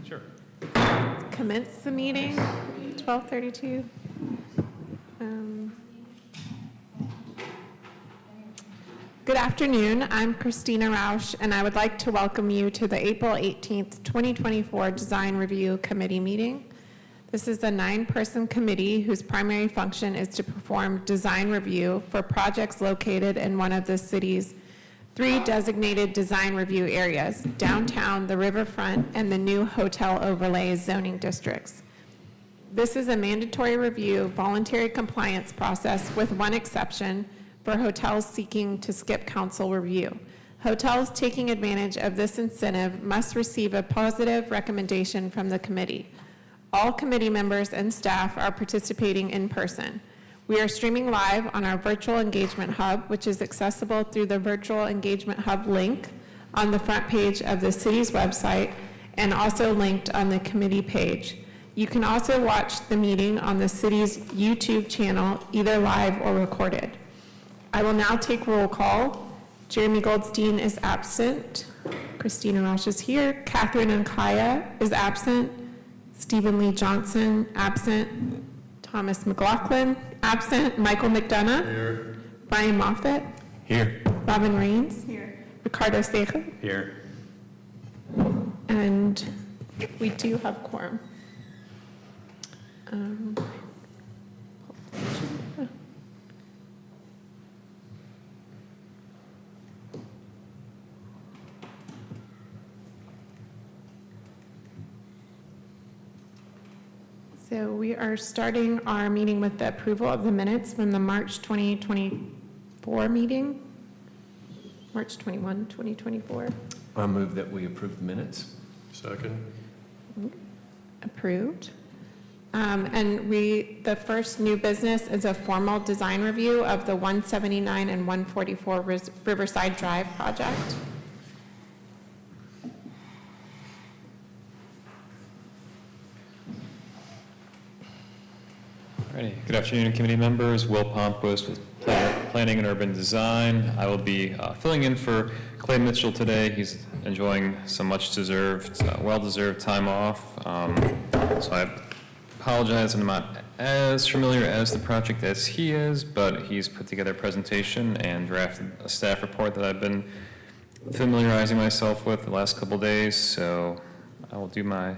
Sure. Commence the meeting, 12:32. Good afternoon, I'm Christina Rausch, and I would like to welcome you to the April 18th, 2024 Design Review Committee meeting. This is a 9-person committee whose primary function is to perform design review for projects located in one of the city's 3 designated design review areas: downtown, the riverfront, and the new hotel overlay zoning districts. This is a mandatory review, voluntary compliance process with one exception for hotels seeking to skip council review. Hotels taking advantage of this incentive must receive a positive recommendation from the committee. All committee members and staff are participating in person. We are streaming live on our Virtual Engagement Hub, which is accessible through the Virtual Engagement Hub link on the front page of the city's website and also linked on the committee page. You can also watch the meeting on the city's YouTube channel, either live or recorded. I will now take roll call. Jeremy Goldstein is absent. Christina Rausch is here. Catherine Ankaya is absent. Stephen Lee Johnson, absent. Thomas McLaughlin, absent. Michael McDonough. Here. Brian Moffitt. Here. Robin Raines. Here. Ricardo Sejo. Here. And we do have quorum. So we are starting our meeting with the approval of the minutes from the March 2024 meeting. March 21, 2024. I move that we approve the minutes. Second. Approved. And the first new business is a formal design review of the 179 and 144 Riverside Drive project. Alrighty. Good afternoon, committee members. Will Pompos with Planning and Urban Design. I will be filling in for Clay Mitchell today. He's enjoying some much-deserved, well-deserved time off. So I apologize, I'm not as familiar as the project as he is, but he's put together a presentation and drafted a staff report that I've been familiarizing myself with the last couple days. So I will do my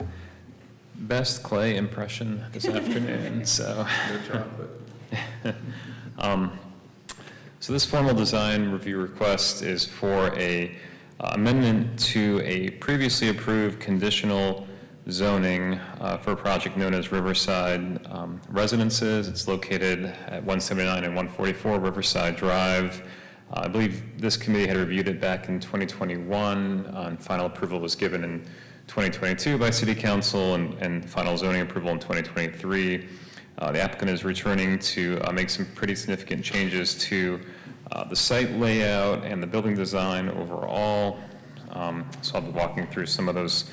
best Clay impression this afternoon. So, so this formal design review request is for a amendment to a previously approved conditional zoning for a project known as Riverside Residences. It's located at 179 and 144 Riverside Drive. I believe this committee had reviewed it back in 2021, and final approval was given in 2022 by City Council and final zoning approval in 2023. The applicant is returning to make some pretty significant changes to the site layout and the building design overall. So I'll be walking through some of those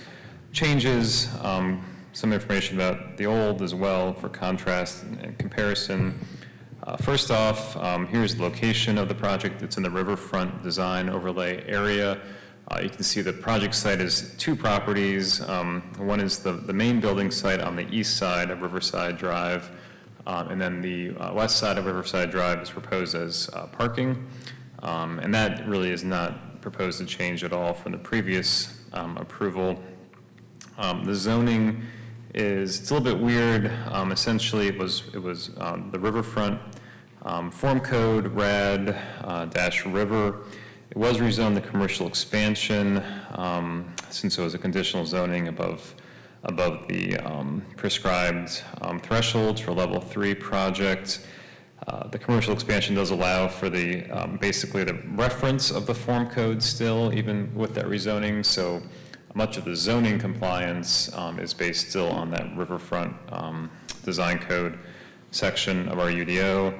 changes, some information about the old as well for contrast and comparison. First off, here's the location of the project. It's in the riverfront design overlay area. You can see the project site is 2 properties. One is the main building site on the east side of Riverside Drive, and then the west side of Riverside Drive is proposed as parking, and that really is not proposed to change at all from the previous approval. The zoning it's a little bit weird. Essentially, it was the riverfront form code RAD-river. It was rezoned the commercial expansion since it was a conditional zoning above the prescribed thresholds for level 3 project. The commercial expansion does allow for the basically the reference of the form code still, even with that rezoning. So much of the zoning compliance is based still on that riverfront design code section of our UDO.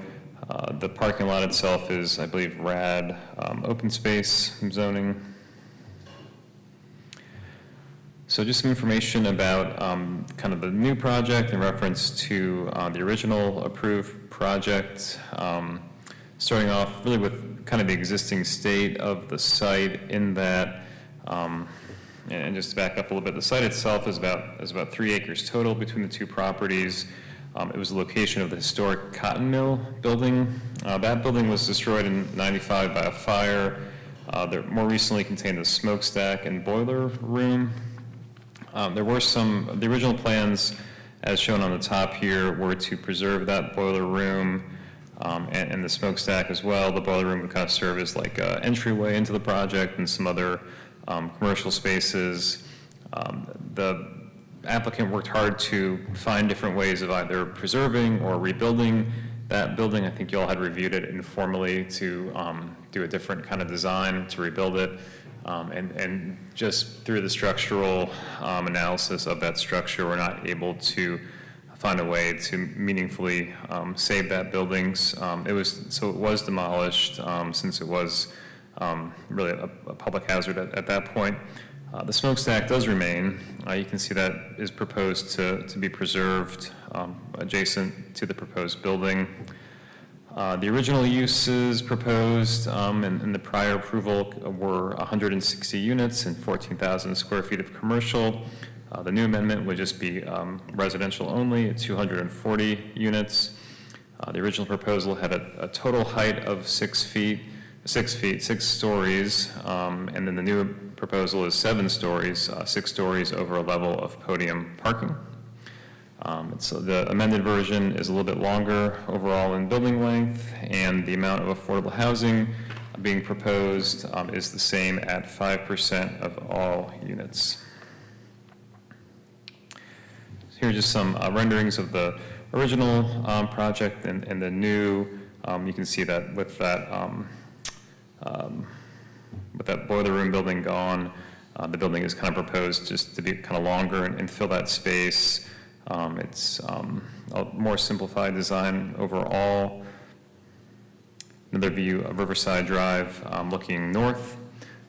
The parking lot itself is, I believe, RAD open space zoning. So just some information about kind of the new project in reference to the original approved project. Starting off really with kind of the existing state of the site in that And just to back up a little bit, the site itself is about 3 acres total between the two properties. It was the location of the historic cotton mill building. That building was destroyed in '95 by a fire. There more recently contained a smokestack and boiler room. The original plans, as shown on the top here, were to preserve that boiler room and the smokestack as well. The boiler room would kind of serve as like an entryway into the project and some other commercial spaces. The applicant worked hard to find different ways of either preserving or rebuilding that building. I think you all had reviewed it informally to do a different kind of design to rebuild it. And just through the structural analysis of that structure, we're not able to find a way to meaningfully save that building. It was demolished since it was really a public hazard at that point. The smokestack does remain. You can see that is proposed to be preserved adjacent to the proposed building. The original uses proposed in the prior approval were 160 units and 14,000 square feet of commercial. The new amendment would just be residential only at 240 units. The original proposal had a total height of 6 stories, and then the new proposal is 7 stories, 6 stories over a level of podium parking. So the amended version is a little bit longer overall in building length, and the amount of affordable housing being proposed is the same at 5% of all units. Here are just some renderings of the original project and the new. You can see that with that boiler room building gone, the building is kind of proposed just to be kind of longer and fill that space. It's a more simplified design overall. Another view of Riverside Drive looking north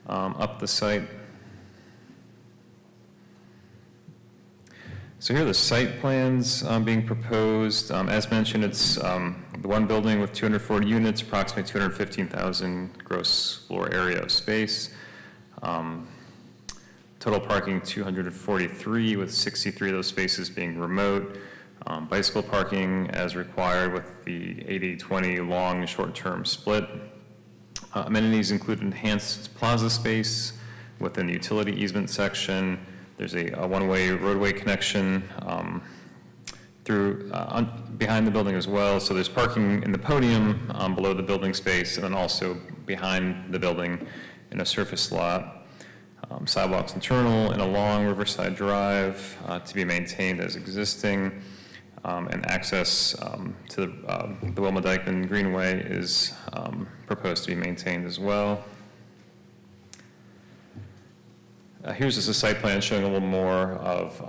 up the site. So here are the site plans being proposed. As mentioned, it's the one building with 240 units, approximately 215,000 gross floor area of space. Total parking 243, with 63 of those spaces being remote. Bicycle parking as required with the 80-20 long and short-term split. Amenities include enhanced plaza space within the utility easement section. There's a one-way roadway connection behind the building as well. So there's parking in the podium below the building space, and then also behind the building in a surface lot. Sidewalks internal and along Riverside Drive to be maintained as existing, and access to the Wilma Dykeman Greenway is proposed to be maintained as well. Here's just a site plan showing a little more of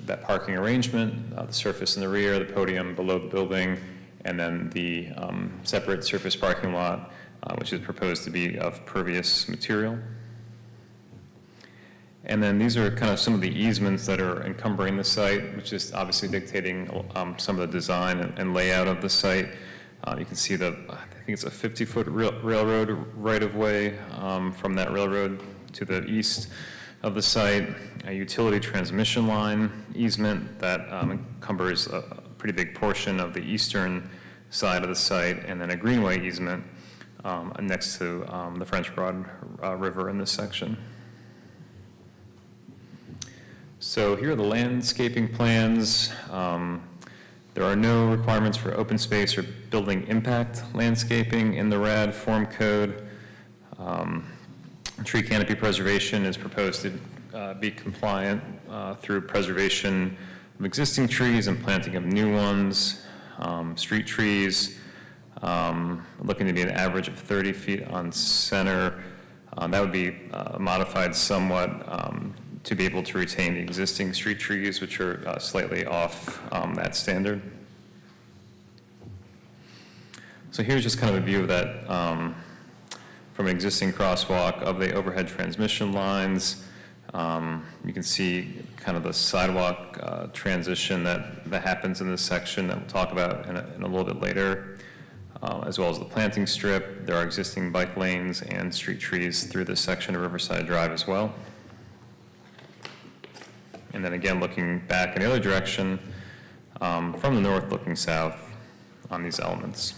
that parking arrangement, the surface in the rear, the podium below the building, and then the separate surface parking lot, which is proposed to be of pervious material. And then these are kind of some of the easements that are encumbering the site, which is obviously dictating some of the design and layout of the site. You can see I think it's a 50-foot railroad right-of-way from that railroad to the east of the site, a utility transmission line easement that encumbers a pretty big portion of the eastern side of the site, and then a greenway easement next to the French Broad River in this section. So here are the landscaping plans. There are no requirements for open space or building impact landscaping in the RAD form code. Tree canopy preservation is proposed to be compliant through preservation of existing trees and planting of new ones. Street trees, looking to be an average of 30 feet on center. That would be modified somewhat to be able to retain the existing street trees, which are slightly off that standard. So here's just kind of a view of that from an existing crosswalk of the overhead transmission lines. You can see kind of the sidewalk transition that happens in this section that we'll talk about in a little bit later, as well as the planting strip. There are existing bike lanes and street trees through this section of Riverside Drive as well. And then again, looking back in the other direction, from the north looking south on these elements.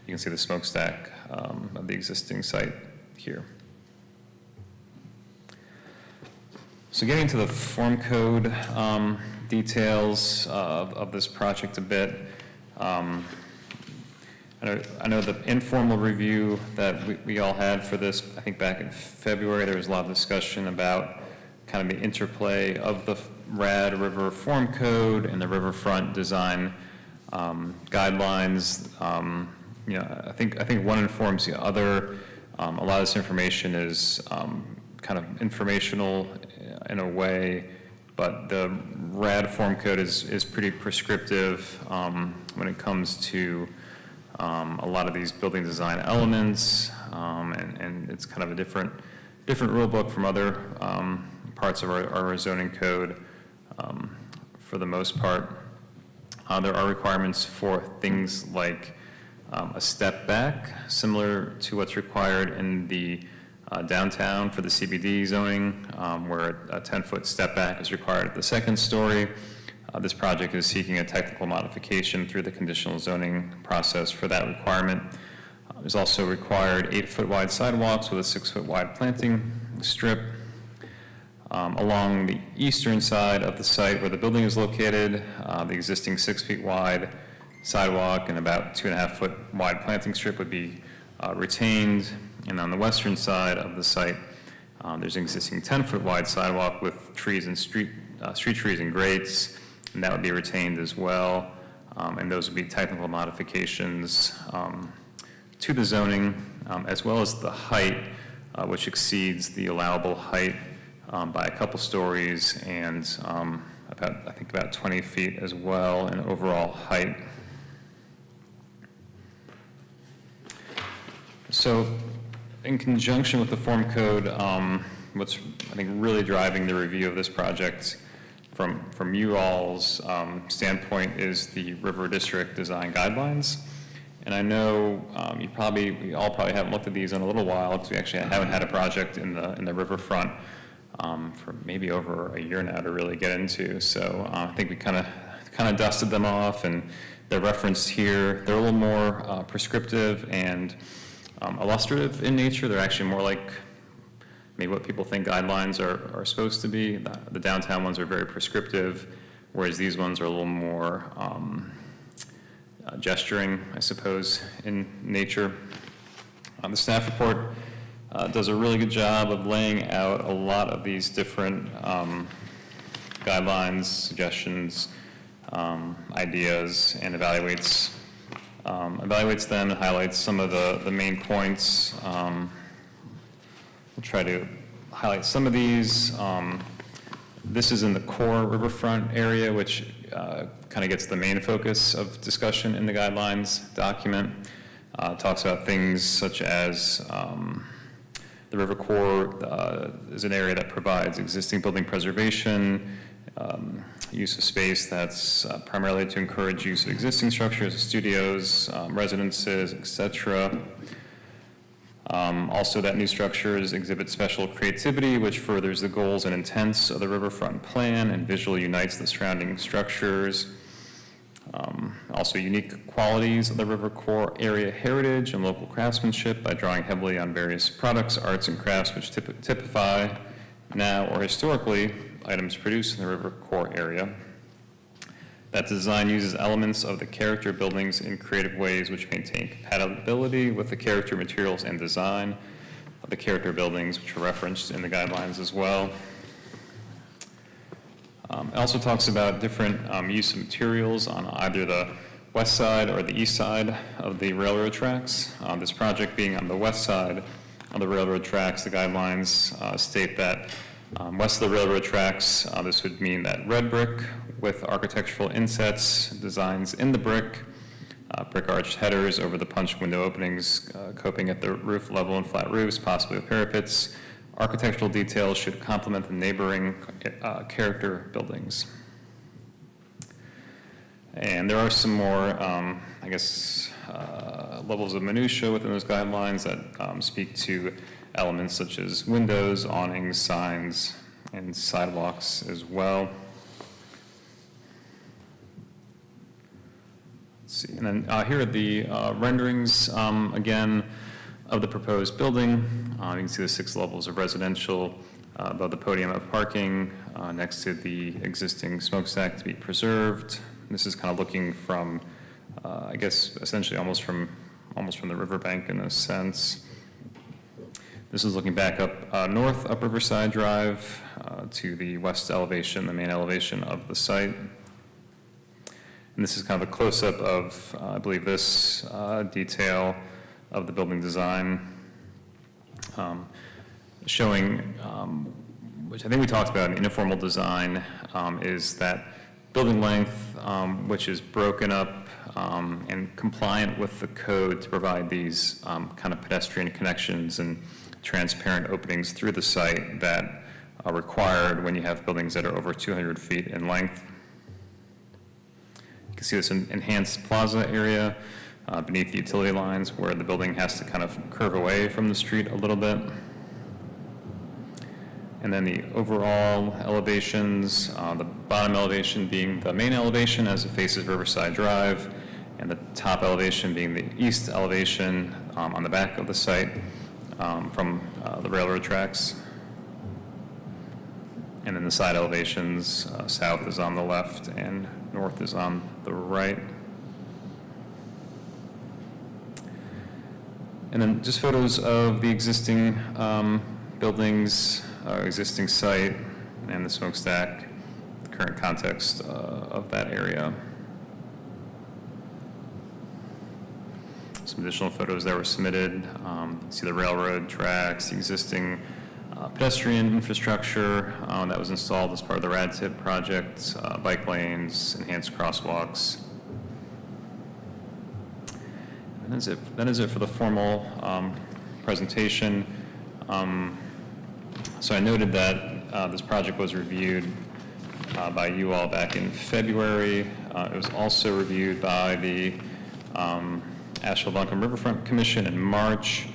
You can see the smokestack of the existing site here. So getting to the form code details of this project a bit. I know the informal review that we all had for this, I think back in February, there was a lot of discussion about kind of the interplay of the RAD River Form Code and the riverfront design guidelines. You know, I think one informs the other. A lot of this information is kind of informational in a way, but the RAD Form Code is pretty prescriptive when it comes to a lot of these building design elements, and it's kind of a different rule book from other parts of our zoning code for the most part. There are requirements for things like a step back, similar to what's required in the downtown for the CBD zoning, where a 10-foot step back is required at the second story. This project is seeking a technical modification through the conditional zoning process for that requirement. There's also required 8-foot wide sidewalks with a 6-foot wide planting strip. Along the eastern side of the site where the building is located, the existing 6 feet wide sidewalk and about 2.5-foot wide planting strip would be retained. And on the western side of the site, there's an existing 10-foot wide sidewalk with trees and street trees and grates, and that would be retained as well. And those would be technical modifications to the zoning, as well as the height, which exceeds the allowable height by a couple stories, and about 20 feet as well in overall height. So in conjunction with the form code, what's I think really driving the review of this project from you all's standpoint is the River District Design Guidelines. And I know we all probably haven't looked at these in a little while, because we actually haven't had a project in the riverfront for maybe over a year now to really get into. So I think we kind of dusted them off, and they're referenced here. They're a little more prescriptive and illustrative in nature. They're actually more like maybe what people think guidelines are supposed to be. The downtown ones are very prescriptive, whereas these ones are a little more gesturing, I suppose, in nature. The staff report does a really good job of laying out a lot of these different guidelines, suggestions, ideas, and evaluates them and highlights some of the main points. We'll try to highlight some of these. This is in the core riverfront area, which kind of gets the main focus of discussion in the guidelines document. Talks about things such as the river core is an area that provides existing building preservation, use of space that's primarily to encourage use of existing structures, studios, residences, etc. Also, that new structures exhibit special creativity, which furthers the goals and intents of the riverfront plan and visually unites the surrounding structures. Also, unique qualities of the river core area heritage and local craftsmanship by drawing heavily on various products, arts, and crafts which typify now or historically items produced in the river core area. That design uses elements of the character buildings in creative ways which maintain compatibility with the character materials and design of the character buildings, which are referenced in the guidelines as well. It also talks about different use of materials on either the west side or the east side of the railroad tracks. This project being on the west side of the railroad tracks, the guidelines state that west of the railroad tracks, this would mean that red brick with architectural insets, designs in the brick arched headers over the punch window openings, coping at the roof level and flat roofs, possibly with parapets. Architectural details should complement the neighboring character buildings. And there are some more, levels of minutia within those guidelines that speak to elements such as windows, awnings, signs, and sidewalks as well. Let's see, and then here are the renderings, again, of the proposed building. You can see the 6 levels of residential above the podium of parking, next to the existing smokestack to be preserved. This is kind of looking from, I guess, essentially almost from the riverbank in a sense. This is looking back up north up Riverside Drive to the west elevation, the main elevation of the site. And this is kind of a close-up of, I believe, this detail of the building design, showing, which I think we talked about in informal design, is that building length, which is broken up and compliant with the code to provide these kind of pedestrian connections and transparent openings through the site that are required when you have buildings that are over 200 feet in length. You can see this enhanced plaza area beneath the utility lines where the building has to kind of curve away from the street a little bit. And then the overall elevations, the bottom elevation being the main elevation as it faces Riverside Drive, and the top elevation being the east elevation on the back of the site from the railroad tracks. And then the side elevations, south is on the left and north is on the right. And then just photos of the existing buildings, existing site, and the smokestack, the current context of that area. Some additional photos that were submitted. See the railroad tracks, the existing pedestrian infrastructure that was installed as part of the RAD-TIP project, bike lanes, enhanced crosswalks. And that is it for the formal presentation. So I noted that this project was reviewed by you all back in February. It was also reviewed by the Asheville-Buncombe Riverfront Commission in March.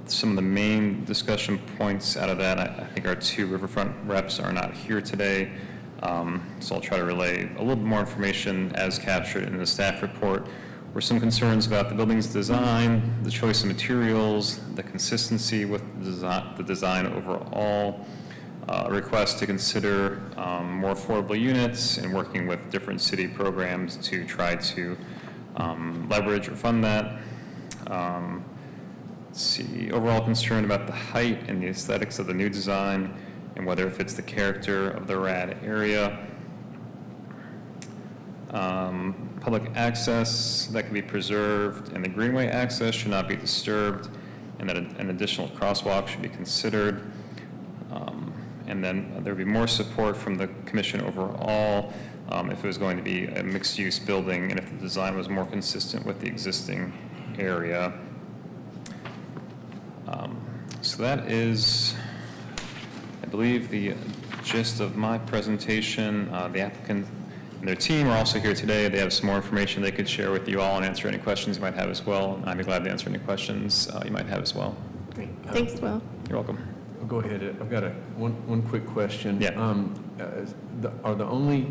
Some of the main discussion points out of that, I think our 2 riverfront reps are not here today, so I'll try to relay a little bit more information as captured in the staff report. Were some concerns about the building's design, the choice of materials, the consistency with the design overall, a request to consider more affordable units and working with different city programs to try to leverage or fund that. Let's see, overall concern about the height and the aesthetics of the new design and whether it fits the character of the RAD area. Public access that can be preserved and the greenway access should not be disturbed, and that an additional crosswalk should be considered. And then there would be more support from the commission overall if it was going to be a mixed-use building and if the design was more consistent with the existing area. So that is, I believe, the gist of my presentation. The applicant and their team are also here today. They have some more information they could share with you all and answer any questions you might have as well. I'd be glad to answer any questions you might have as well. Great. Thanks, Will. You're welcome. I'll go ahead. I've got one quick question. Yeah. Are the only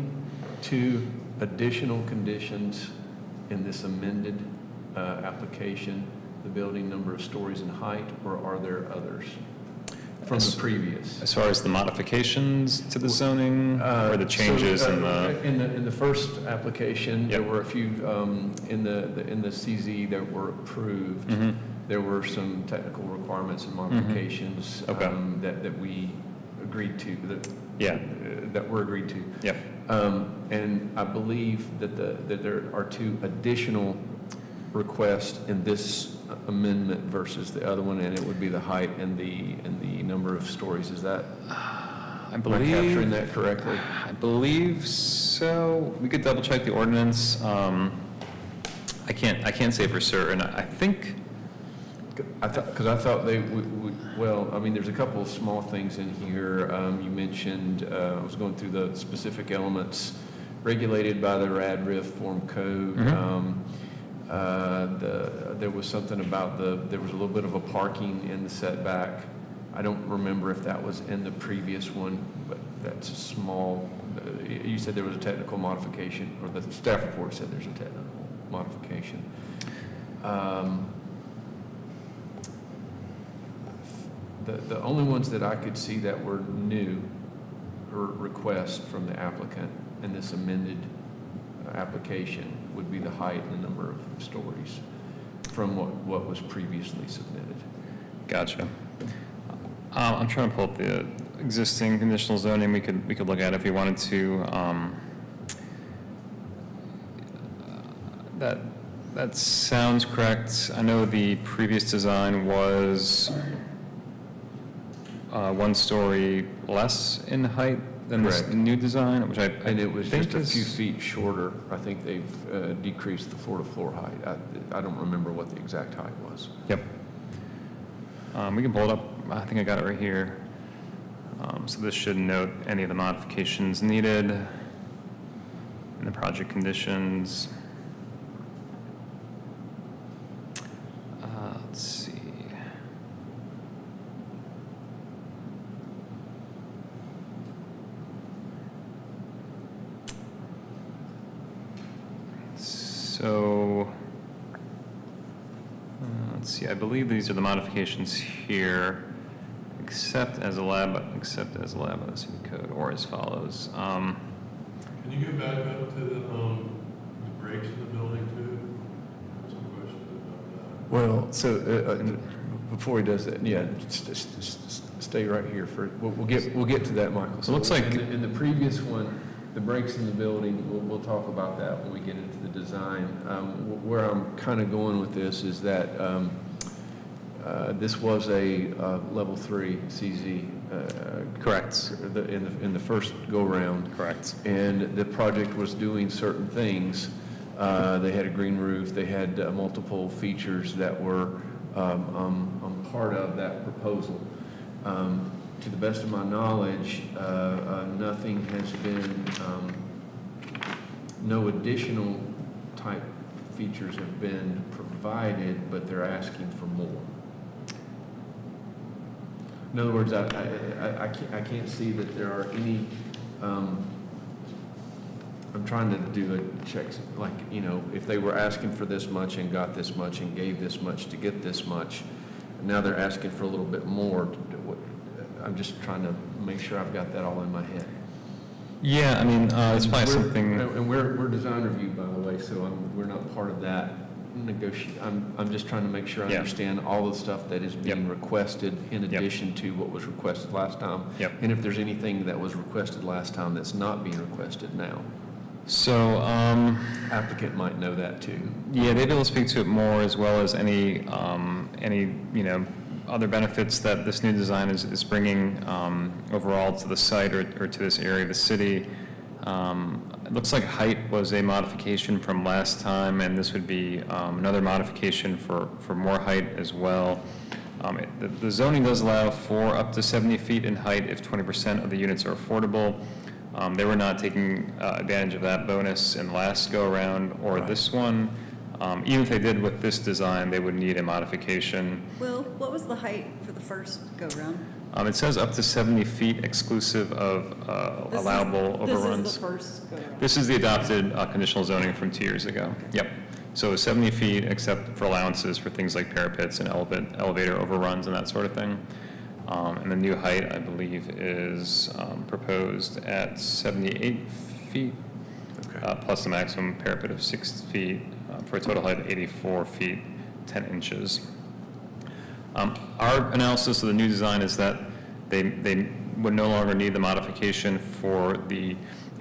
2 additional conditions in this amended application the building number of stories in height, or are there others from the previous? As far as the modifications to the zoning or the changes in the first application, Yep. there were a few in the CZ that were approved. Mm-hmm. There were some technical requirements and modifications Okay. that we agreed to. Yeah. That were agreed to. Yep. And I believe that there are 2 additional requests in this amendment versus the other one, and it would be the height and the number of stories. Is that? I believe. Am I capturing that correctly? I believe so. We could double check the ordinance. I can't say for certain. I think. Because I thought they well, I mean, there's a couple of small things in here. You mentioned, I was going through the specific elements regulated by the RAD-RIF form code. There was something about there was a little bit of a parking in the setback. I don't remember if that was in the previous one, but that's a small, you said there was a technical modification, or the staff report said there's a technical modification. The only ones that I could see that were new or requests from the applicant in this amended application would be the height and the number of stories from what was previously submitted. Gotcha. I'm trying to pull up the existing conditional zoning. We could look at it if we wanted to. That sounds correct. I know the previous design was 1 story less in height than this Correct. new design, which I And it was think just a is- few feet shorter. I think they've decreased the floor-to-floor height. I don't remember what the exact height was. Yep. We can pull it up. I think I got it right here. So this should note any of the modifications needed in the project conditions. Let's see. So, let's see, I believe these are the modifications here, except as allowed by the city code, or as follows. Can you go back up to the breaks in the building too? Some questions about that. Well, so before he does that, yeah, stay right here for, we'll get to that, Michael. So it looks like- In the previous one, the breaks in the building, we'll talk about that when we get into the design. Where I'm kind of going with this is that this was a level 3 CZ. Correct. In the first go-round. Correct. And the project was doing certain things. They had a green roof, they had multiple features that were part of that proposal. To the best of my knowledge, nothing has been, no additional type features have been provided, but they're asking for more. In other words, I can't see that there are any, I'm trying to do a check, like, you know, if they were asking for this much and got this much and gave this much to get this much, now they're asking for a little bit more. I'm just trying to make sure I've got that all in my head. Yeah, I mean, it's probably We're- something, And we're design review, by the way, so we're not part of that negotiation. I'm just trying to make sure I Yeah. understand all the stuff that is being requested in Yep. addition to what was requested last time. Yep. And if there's anything that was requested last time that's not being requested now. so, Applicant might know that too. yeah, they'd be able to speak to it more, as well as any, you know, other benefits that this new design is bringing overall to the site or to this area of the city. It looks like height was a modification from last time, and this would be another modification for more height as well. The zoning does allow for up to 70 feet in height if 20% of the units are affordable. They were not taking advantage of that bonus in the last go-around or Right. this one. Even if they did with this design, they would need a modification. Will, what was the height for the first go-round? It says up to 70 feet exclusive of allowable overruns. This is the first go-round. This is the adopted conditional zoning from 2 years ago. Yep. So 70 feet except for allowances for things like parapets and elevator overruns and that sort of thing. And the new height, I believe, is proposed at 78 feet, Okay. plus the maximum parapet of 6 feet, for a total height of 84 feet, 10 inches. Our analysis of the new design is that they would no longer need the modification for the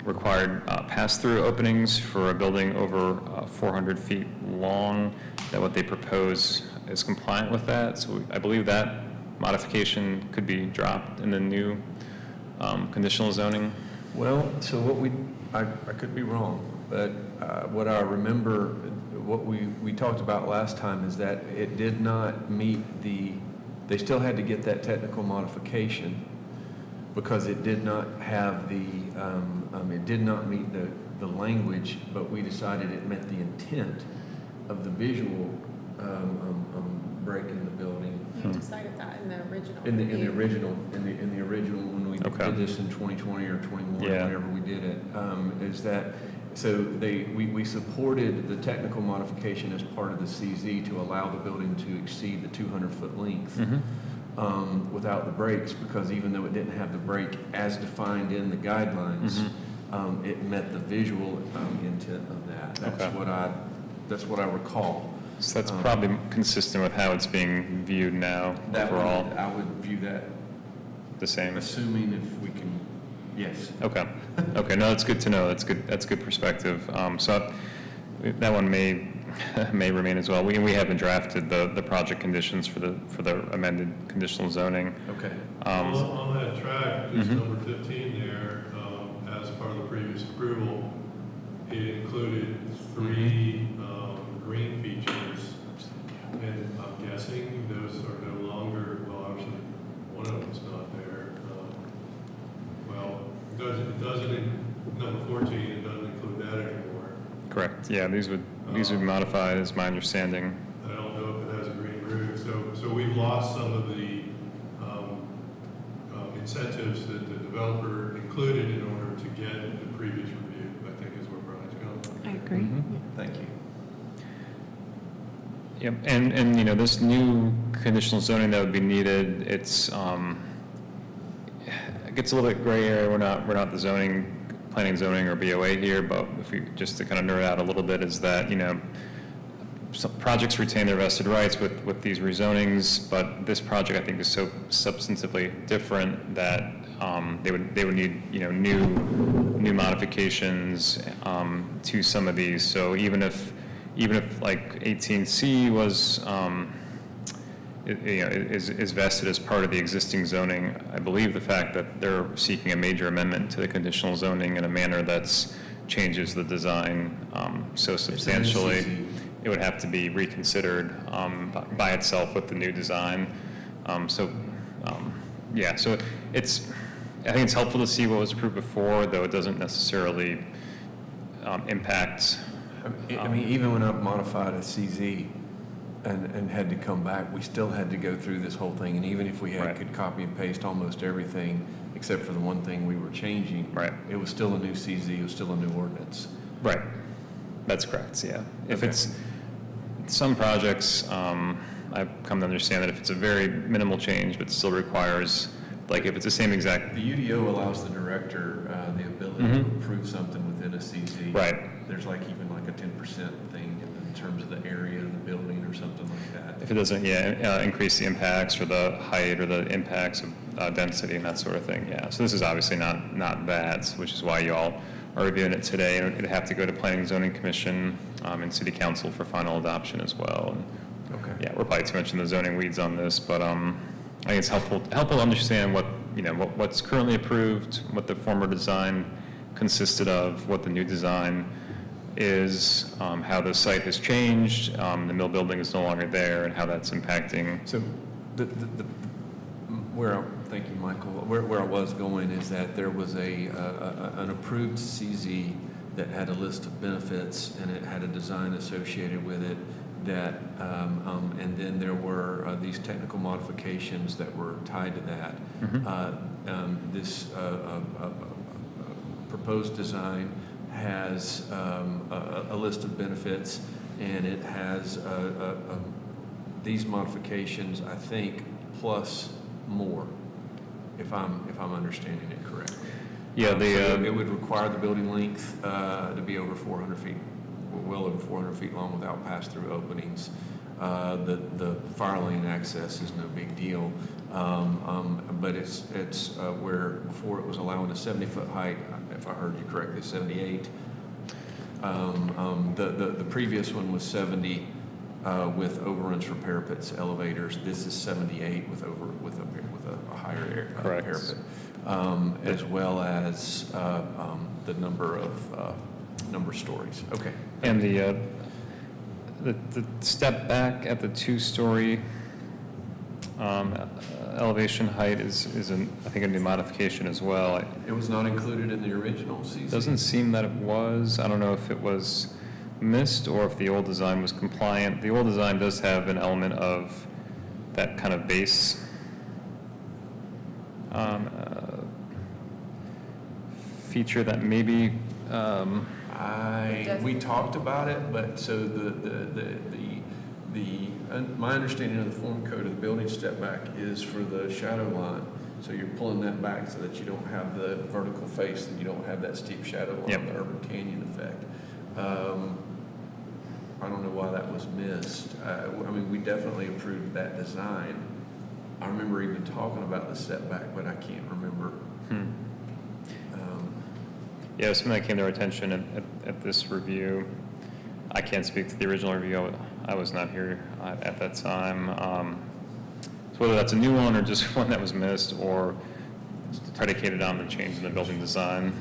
required pass-through openings for a building over 400 feet long, that what they propose is compliant with that. So I believe that modification could be dropped in the new conditional zoning. Well, so I could be wrong, but what I remember, what we talked about last time is that it did not meet they still had to get that technical modification because it did not have it did not meet the language, but we decided it met the intent of the visual break in the building. Yeah. decided that in the original. In the original, when we Okay. did this in 2020 or 21, Yeah. whenever we did it, is that, so we supported the technical modification as part of the CZ to allow the building to exceed the 200-foot length without the breaks, because even though it didn't have the break as defined in the guidelines, it met the visual intent of that. That's what I recall. So that's probably consistent with how it's being viewed now overall, I would view that, the same. assuming if we can, yes. Okay, okay, no, that's good to know, that's good perspective. So that one may remain as well. We haven't drafted the project conditions for the amended conditional zoning. Okay. On that track, just number 15 there, as part of the previous approval, it included 3 green features, and I'm guessing those are no longer, well, obviously, one of them's not there. Well, it doesn't, in number 14, it doesn't include that anymore. Correct, yeah, these would be modified, is my understanding. I don't know if it has a green roof, so we've lost some of the incentives that the developer included in order to get the previous review, I think is where Brian's going. I agree. Thank you. Yep, and this new conditional zoning that would be needed, it gets a little bit gray area. We're not the planning zoning or BOA here, but if we, just to kind of nerd out a little bit, is that, some projects retain their vested rights with these rezonings, but this project, I think, is so substantively different that they would need, new modifications to some of these. So even if like 18C was, is vested as part of the existing zoning, I believe the fact that they're seeking a major amendment to the conditional zoning in a manner that's changes the design so substantially, it would have to be reconsidered by itself with the new design. So I think it's helpful to see what was approved before, though it doesn't necessarily impact. I mean, even when I modified a CZ and had to come back, we still had to go through this whole thing. And even if we Right. could copy and paste almost everything, except for the one thing we were changing, Right. it was still a new CZ, it was still a new ordinance. Right, that's correct, yeah. If Okay. it's, some projects, I've come to understand that if it's a very minimal change, but still requires, like if it's the same exact, The UDO allows the director the ability to approve something within a CZ. Right. There's like even like a 10% thing in terms of the area of the building or something like that. if it doesn't, increase the impacts or the height or the impacts of density and that sort of thing, yeah. So this is obviously not that, which is why you all are reviewing it today. And it'd have to go to Planning and Zoning Commission and City Council for final adoption as well. And Okay. yeah, we're probably too much in the zoning weeds on this, but I think it's helpful to understand what's currently approved, what the former design consisted of, what the new design is, how the site has changed, the mill building is no longer there, and how that's impacting. So thank you, Michael. Where I was going is that there was an approved CZ that had a list of benefits and it had a design associated with it that, and then there were these technical modifications that were tied to that. This proposed design has a list of benefits, and it has these modifications, I think, plus more, if I'm understanding it correctly. Yeah, So it would require the building length to be over 400 feet, well over 400 feet long without pass-through openings. The fire lane access is no big deal, but it's where before it was allowing a 70-foot height, if I heard you correctly, 78. The previous one was 70 with overruns for parapets, elevators. This is 78 with a higher Correct. parapet, as well as the number of stories. Okay. And the step back at the 2-story elevation height is I think a new modification as well. It was not included in the original CZ. Doesn't seem that it was. I don't know if it was missed or if the old design was compliant. The old design does have an element of that kind of base feature that maybe, We talked about it, but so my understanding of the form code of the building step back is for the shadow line. So you're pulling that back so that you don't have the vertical face and you don't have that steep shadow line, Yep. the urban canyon effect. I don't know why that was missed. I mean, we definitely approved that design. I remember even talking about the setback, but I can't remember. yeah, it was something that came to our attention at this review. I can't speak to the original review. I was not here at that time. So whether that's a new one or just one that was missed or predicated on the change in the building design.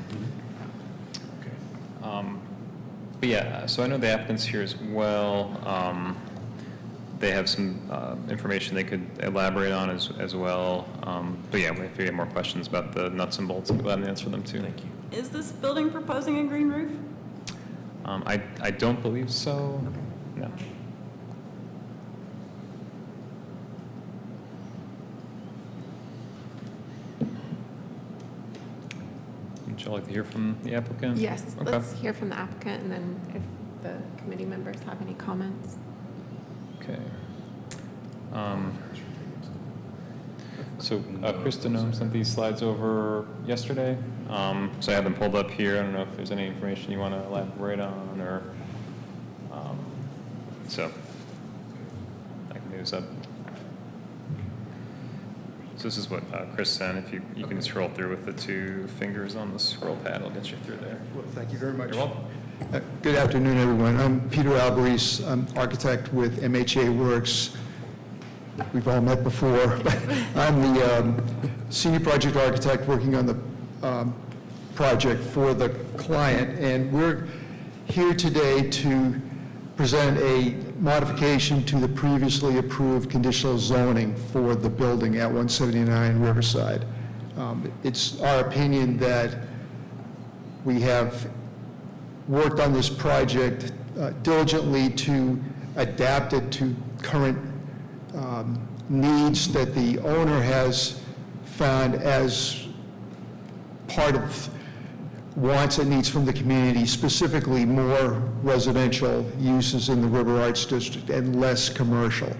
But yeah, so I know the applicants here as well. They have some information they could elaborate on as well. But yeah, if you have more questions about the nuts and bolts, I'm glad to answer them too. Thank you. Is this building proposing a green roof? I don't believe so. No. Would you like to hear from the applicant? Yes, Okay. let's hear from the applicant, and then if the committee members have any comments. Okay. So Kristen sent these slides over yesterday. So I have them pulled up here. I don't know if there's any information you want to elaborate on or, so I can do this up. So this is what Chris sent. If you can scroll through with the two fingers on the scroll pad, it'll get you through there. Well, thank you very much. You're welcome. Good afternoon, everyone. I'm Peter Alvarez. I'm architect with MHA Works. We've all met before. But I'm the senior project architect working on the project for the client, and we're here today to present a modification to the previously approved conditional zoning for the building at 179 Riverside. It's our opinion that we have worked on this project diligently to adapt it to current needs that the owner has found as part of wants and needs from the community, specifically more residential uses in the River Arts District and less commercial.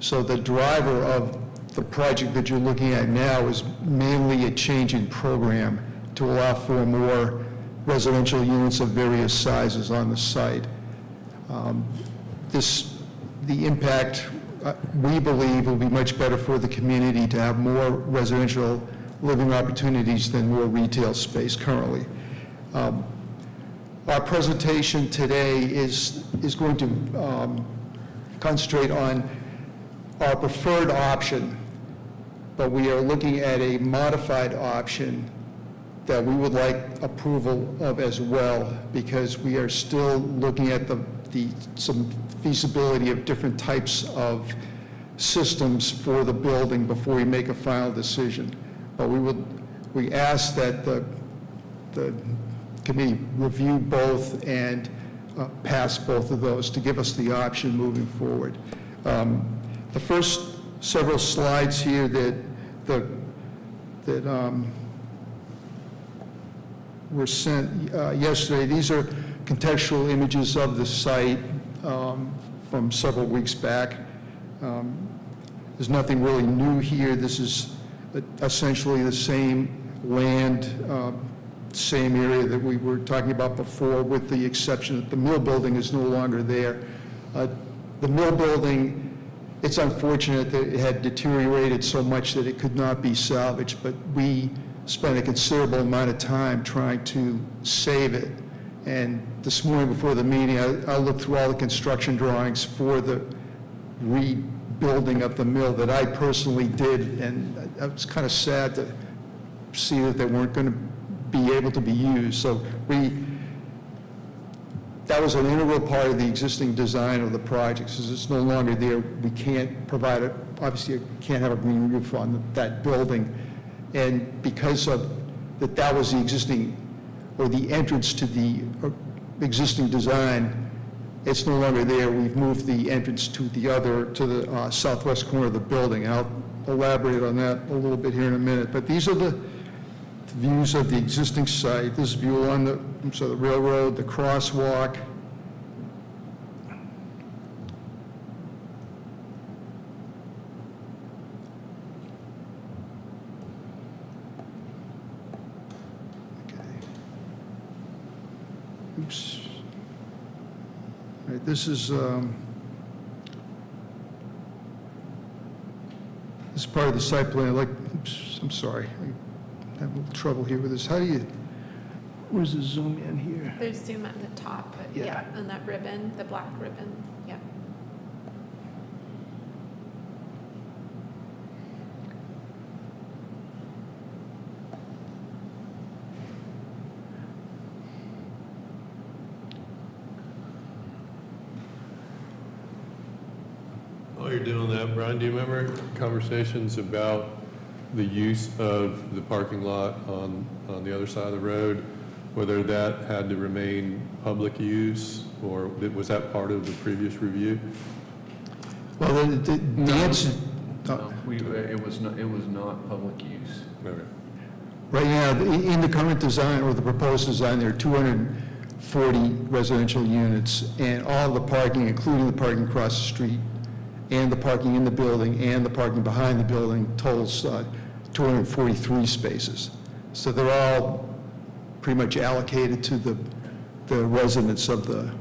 So the driver of the project that you're looking at now is mainly a change in program to allow for more residential units of various sizes on the site. The impact, we believe, will be much better for the community to have more residential living opportunities than more retail space currently. Our presentation today is going to concentrate on our preferred option, but we are looking at a modified option that we would like approval of as well, because we are still looking at some feasibility of different types of systems for the building before we make a final decision. But we ask that the committee review both and pass both of those to give us the option moving forward. The first several slides here that were sent yesterday, these are contextual images of the site from several weeks back. There's nothing really new here. This is essentially the same land, same area that we were talking about before, with the exception that the mill building is no longer there. The mill building, it's unfortunate that it had deteriorated so much that it could not be salvaged, but we spent a considerable amount of time trying to save it. And this morning before the meeting, I looked through all the construction drawings for the rebuilding of the mill that I personally did, and I was kind of sad to see that they weren't going to be able to be used. So that was an integral part of the existing design of the project. Since it's no longer there, we can't provide it, obviously can't have a green roof on that building. And because of that was the existing, or the entrance to the existing design, It's no longer there. We've moved the entrance to the southwest corner of the building. I'll elaborate on that a little bit here in a minute. But these are the views of the existing site. This view on the railroad, the crosswalk. Oops. All right, this is part of the site plan. Oops, I'm sorry. I have a little trouble here with this. Where's the zoom in here? There's zoom at the top, but Yeah. yeah, on that ribbon, the black ribbon, yeah. While you're doing that, Brian, do you remember conversations about the use of the parking lot on the other side of the road, whether that had to remain public use, or was that part of the previous review? Well, the answer, No, it was not public use. Okay. right now, in the current design, or the proposed design, there are 240 residential units, and all the parking, including the parking across the street, and the parking in the building, and the parking behind the building, totals 243 spaces. So they're all pretty much allocated to the residents of the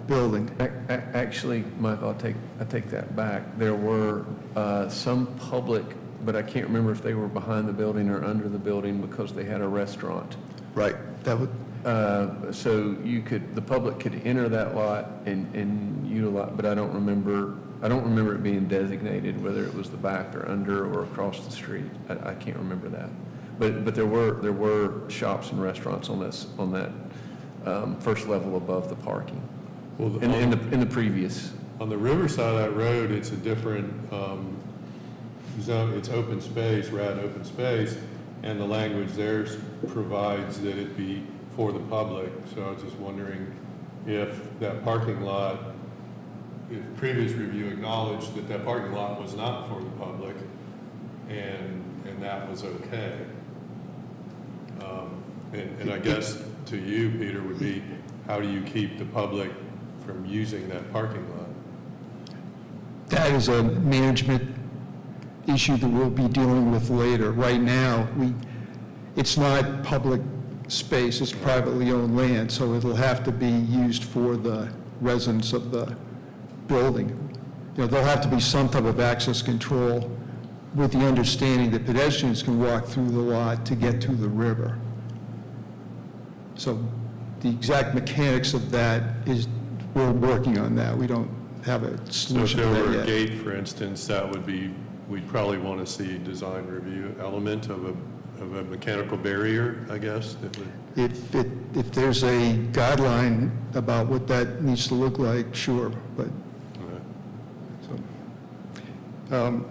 building. Actually, Michael, I take that back. There were some public, but I can't remember if they were behind the building or under the building because they had a restaurant. Right. That would, So the public could enter that lot and utilize, but I don't remember it being designated, whether it was the back or under or across the street. I can't remember that. But there were shops and restaurants on that first level above the parking. Well, In the previous. on the river side of that road, it's a different zone. It's open space, RAD open space, and the language there provides that it be for the public. So I was just wondering if that parking lot, if previous review acknowledged that that parking lot was not for the public, and that was okay. And I guess to you, Peter, would be, how do you keep the public from using that parking lot? that is a management issue that we'll be dealing with later. Right now, it's not public space, it's privately owned land, so it'll have to be used for the residents of the building. There'll have to be some type of access control with the understanding that pedestrians can walk through the lot to get to the river. So the exact mechanics of that we're working on that. We don't have a So if solution to there that were a yet. gate, for instance, that would be, we'd probably want to see design review element of a mechanical barrier, I guess, that would. If there's a guideline about what that needs to look like, sure, but, so.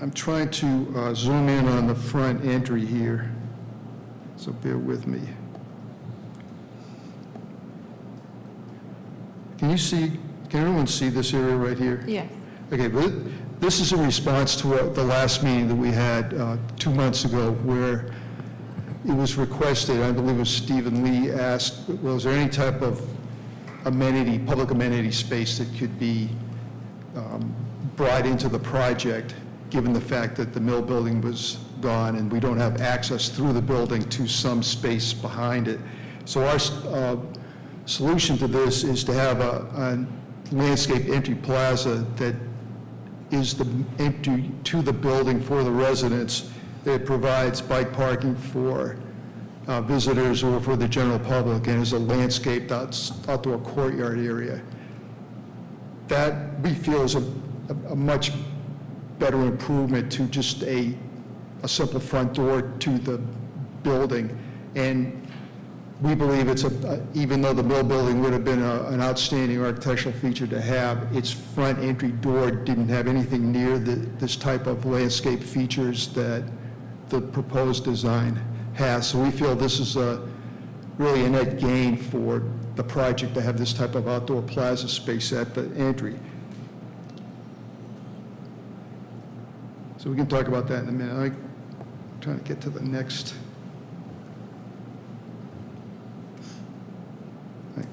I'm trying to zoom in on the front entry here, so bear with me. Can everyone see this area right here? Yes. Okay, but this is a response to the last meeting that we had 2 months ago, where it was requested, I believe it was Stephen Lee asked, was there any type of amenity, public amenity space that could be brought into the project, given the fact that the mill building was gone and we don't have access through the building to some space behind it. So our solution to this is to have a landscape entry plaza that is the entry to the building for the residents. It provides bike parking for visitors or for the general public, and is a landscaped outdoor courtyard area. That, we feel, is a much better improvement to just a simple front door to the building. And we believe it's even though the mill building would have been an outstanding architectural feature to have, its front entry door didn't have anything near this type of landscape features that the proposed design has. So we feel this is really a net gain for the project to have this type of outdoor plaza space at the entry. So we can talk about that in a minute. I'm trying to get to the next. Right.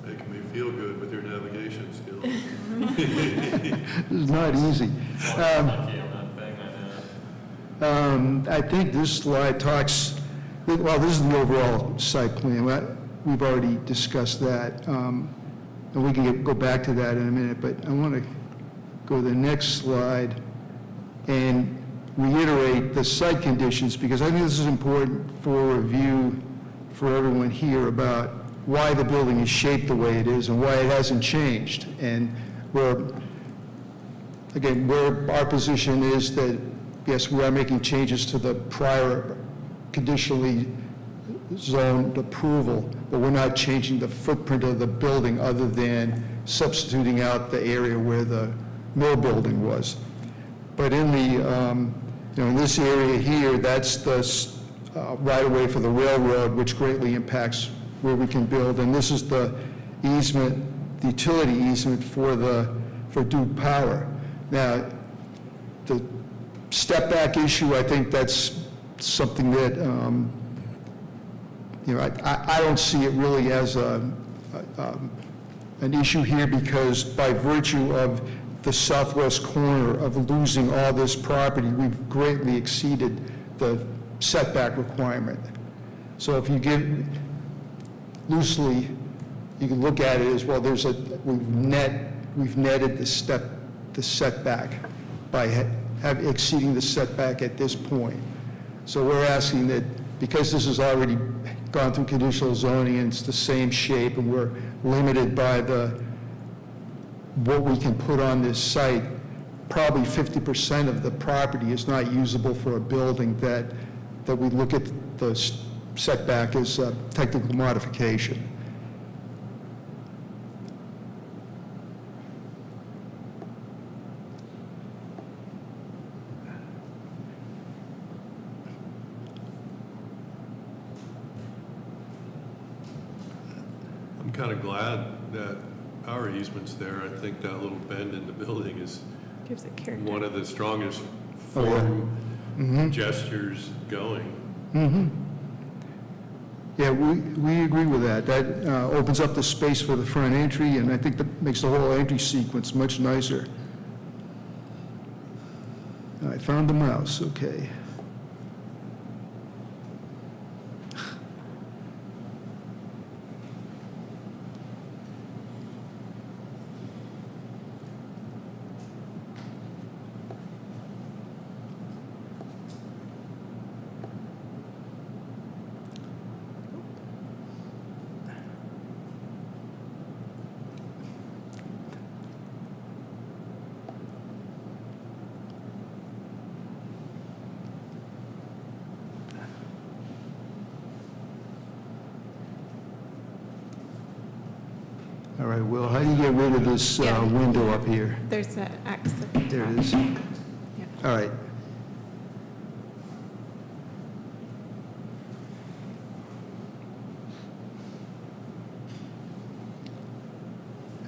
Making me feel good with your navigation skills. This is not easy. I think this slide talks, well, this is the overall site plan. We've already discussed that. And we can go back to that in a minute, but I want to go to the next slide and reiterate the site conditions, because I think this is important for review for everyone here about why the building is shaped the way it is and why it hasn't changed. And where our position is that, yes, we are making changes to the prior conditionally zoned approval, but we're not changing the footprint of the building other than substituting out the area where the mill building was. But in the, in this area here, that's the right-of-way for the railroad, which greatly impacts where we can build. And this is the easement, the utility easement for Duke Power. Now, the step-back issue, I think that's something that, I don't see it really as an issue here, because by virtue of the southwest corner of losing all this property, we've greatly exceeded the setback requirement. So if you give, loosely, you can look at it as, well, we've netted the setback by exceeding the setback at this point. So we're asking that, because this has already gone through conditional zoning and it's the same shape, and we're limited by what we can put on this site, probably 50% of the property is not usable for a building, that we look at the setback as a technical modification. I'm kind of glad that our easement's there. I think that little bend in the building is Gives it character. one of the strongest Oh, yeah. form gestures going. Mm-hmm. Yeah, we agree with that. That opens up the space for the front entry, and I think that makes the whole entry sequence much nicer. I found the mouse, okay. All right, Will, how do you get rid of this Yeah. window up here? There's an X at the top. There it is. Yeah. All right.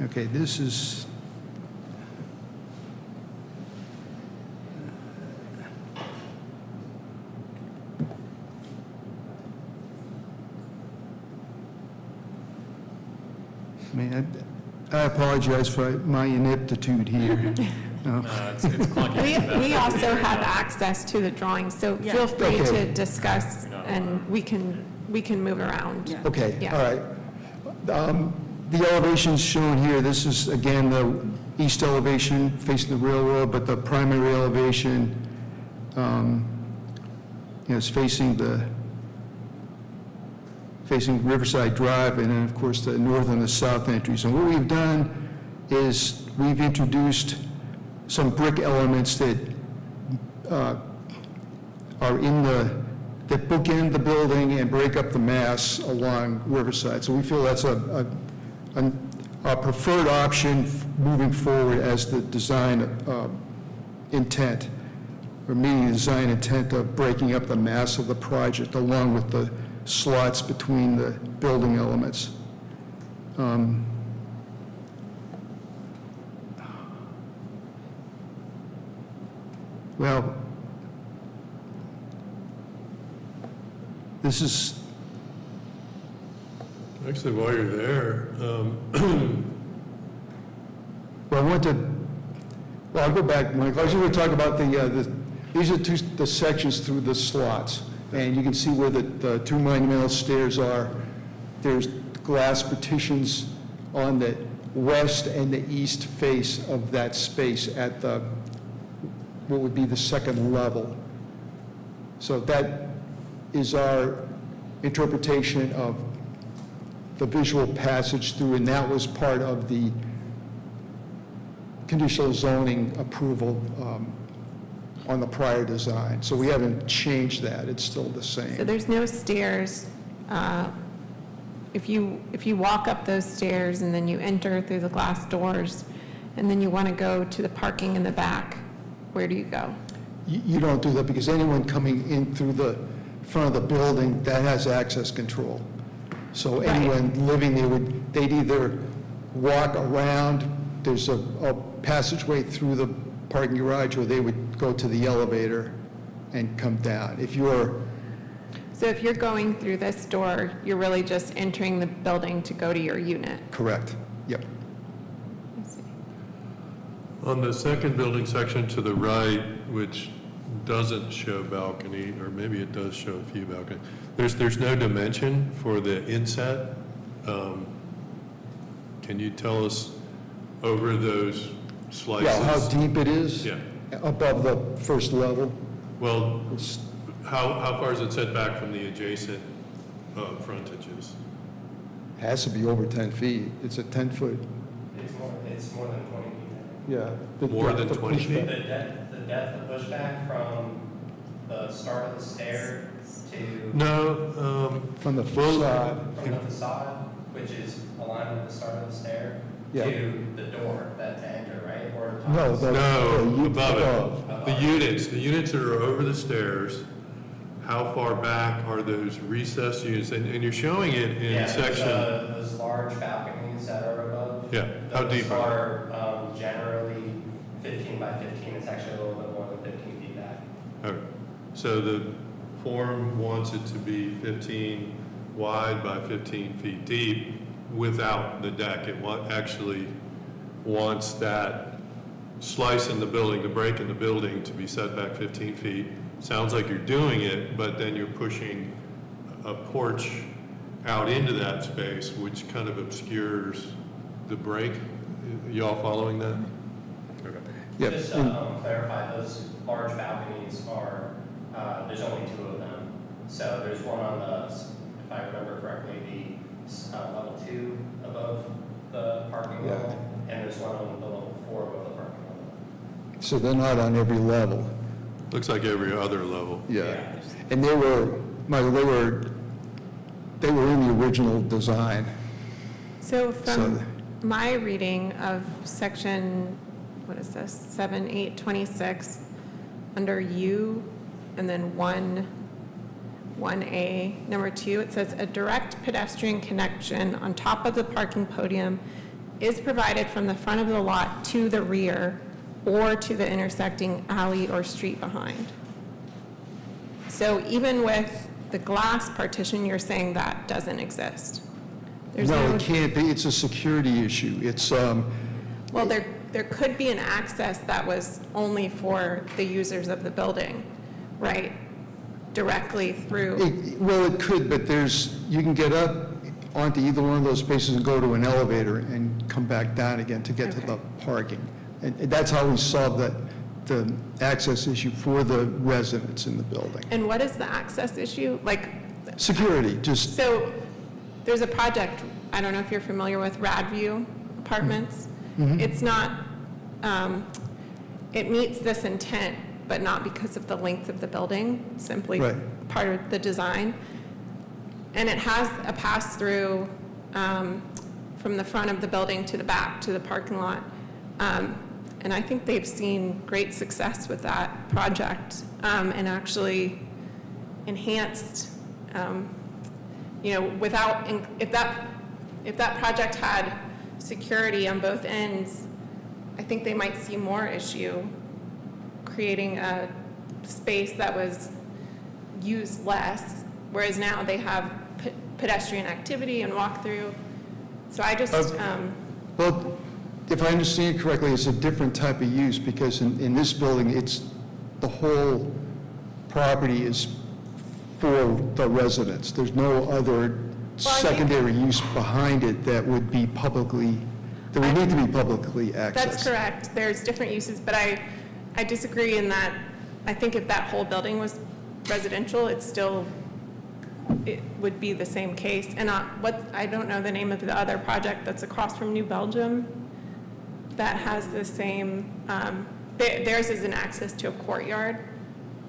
Okay, this is, I apologize for my ineptitude here. It's clunky. We also have access to the drawings, so Yeah. feel free Okay. to discuss, and we can move around. Yeah. Okay, Yeah. all right. The elevations shown here, this is, again, the east elevation facing the railroad, but the primary elevation is facing Riverside Drive, and then, of course, the north and the south entries. And what we've done is we've introduced some brick elements that are that bookend the building and break up the mass along Riverside. So we feel that's a our preferred option moving forward as the design intent, or meeting the design intent of breaking up the mass of the project along with the slots between the building elements. Well, this is, Actually, while you're there, well, I want to, well, I'll go back, Mike. I was going to talk about these are the sections through the slots, and you can see where the two monumental stairs are. There's glass partitions on the west and the east face of that space at what would be the second level. So that is our interpretation of the visual passage through, and that was part of the conditional zoning approval on the prior design. So we haven't changed that, it's still the same. So there's no stairs. If you walk up those stairs and then you enter through the glass doors, and then you want to go to the parking in the back, where do you go? You don't do that because anyone coming in through the front of the building, that has access control. So Right. anyone living there they'd either walk around, there's a passageway through the parking garage, or they would go to the elevator and come down. So if you're going through this door, you're really just entering the building to go to your unit. Correct, yep. I see. on the second building section to the right, which doesn't show balcony, or maybe it does show a few balconies, there's no dimension for the inset. Can you tell us over those slices? Yeah, how deep it is? Yeah. Above the first level? Well, It's how far is it set back from the adjacent frontages? Has to be over 10 feet. It's a 10-foot, It's more than 20 feet. yeah. The More than depth of 20 feet? pushback. The depth of pushback from the start of the stair to, No, From the Well, facade. from the facade, which is aligned with the start of the stair, Yeah. to the door that to enter, right? Or top No, of the- no, above above. it. The units that are over the stairs, how far back are those recessed units? And you're showing it in Yeah, section, those large balconies that are above. Yeah, how those deep are are generally 15 by 15. It's actually a little bit more than 15 feet back. okay. So the form wants it to be 15 wide by 15 feet deep without the deck. It actually wants that slice in the building, the break in the building to be set back 15 feet. Sounds like you're doing it, but then you're pushing a porch out into that space, which kind of obscures the break. Y'all following that? Okay. Yeah, Just and- to clarify, those large balconies are, there's only two of them. So there's one on the, if I remember correctly, the level 2 above the parking Yeah. level, and there's one on the level 4 above the parking level. So they're not on every level. Looks like every other level. Yeah. And Michael, they were in the original design. So So- from my reading of section, what is this, 7826, under U, and then 1A, number 2, it says, "A direct pedestrian connection on top of the parking podium is provided from the front of the lot to the rear or to the intersecting alley or street behind." So even with the glass partition, you're saying that doesn't exist? There's No, it can't be. It's a security issue. It's, Well, there could be an access that was only for the users of the building, right? Directly through, well, it could, but you can get up onto either one of those spaces and go to an elevator and come back down again to get to the parking. And that's how we solve the access issue for the residents in the building. and what is the access issue? Like, Security, just, so there's a project, I don't know if you're familiar with Radview Apartments. It's not, it meets this intent, but not because of the length of the building, simply Right. part of the design. And it has a pass-through from the front of the building to the back, to the parking lot. And I think they've seen great success with that project, and actually enhanced, without, if that project had security on both ends, I think they might see more issue creating a space that was used less, whereas now they have pedestrian activity and walk-through. So I just, Well, if I understand correctly, it's a different type of use, because in this building, the whole property is for the residents. There's no other secondary use behind it that would be publicly, that would need to be publicly accessed. that's correct. There's different uses, but I disagree in that I think if that whole building was residential, it would be the same case. And I don't know the name of the other project that's across from New Belgium that has the same, theirs is an access to a courtyard.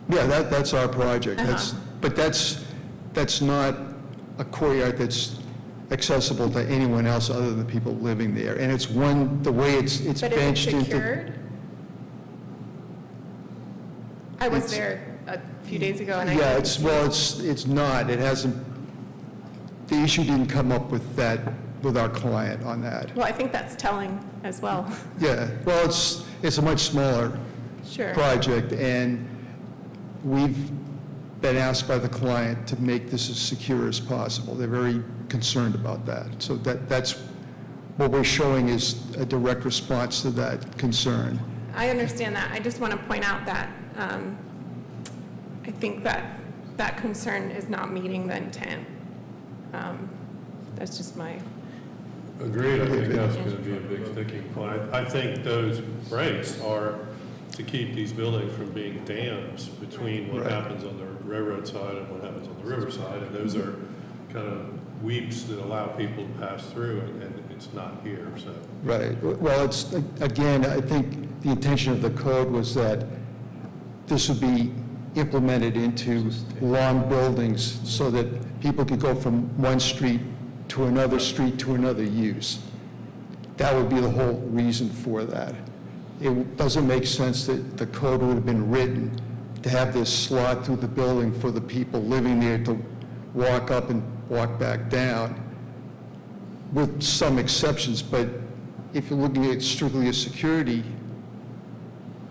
Yeah, that's our project. But that's not a courtyard that's accessible to anyone else other than the people living there. And it's the way it's But benched is it into. secured? I was It's- there a few days ago and I. Yeah, couldn't see. it's not, it hasn't, the issue didn't come up with our client on that. Well, I think that's telling as well. Yeah, well, it's a much smaller Sure. project, and we've been asked by the client to make this as secure as possible. They're very concerned about that. So that's what we're showing is a direct response to that concern. I understand that. I just want to point out that I think that concern is not meeting the intent. That's just my, Agreed, I think that's going to be a big sticking point. I think those breaks are to keep these buildings from being dams between what Right. happens on the railroad side and what happens on the river side. And those are kind of weeps that allow people to pass through, and it's not here, so. Right. Well, again, I think the intention of the code was that this would be implemented into long buildings so that people could go from one street to another street to another use. That would be the whole reason for that. It doesn't make sense that the code would have been written to have this slot through the building for the people living there to walk up and walk back down, with some exceptions. But if you're looking at strictly a security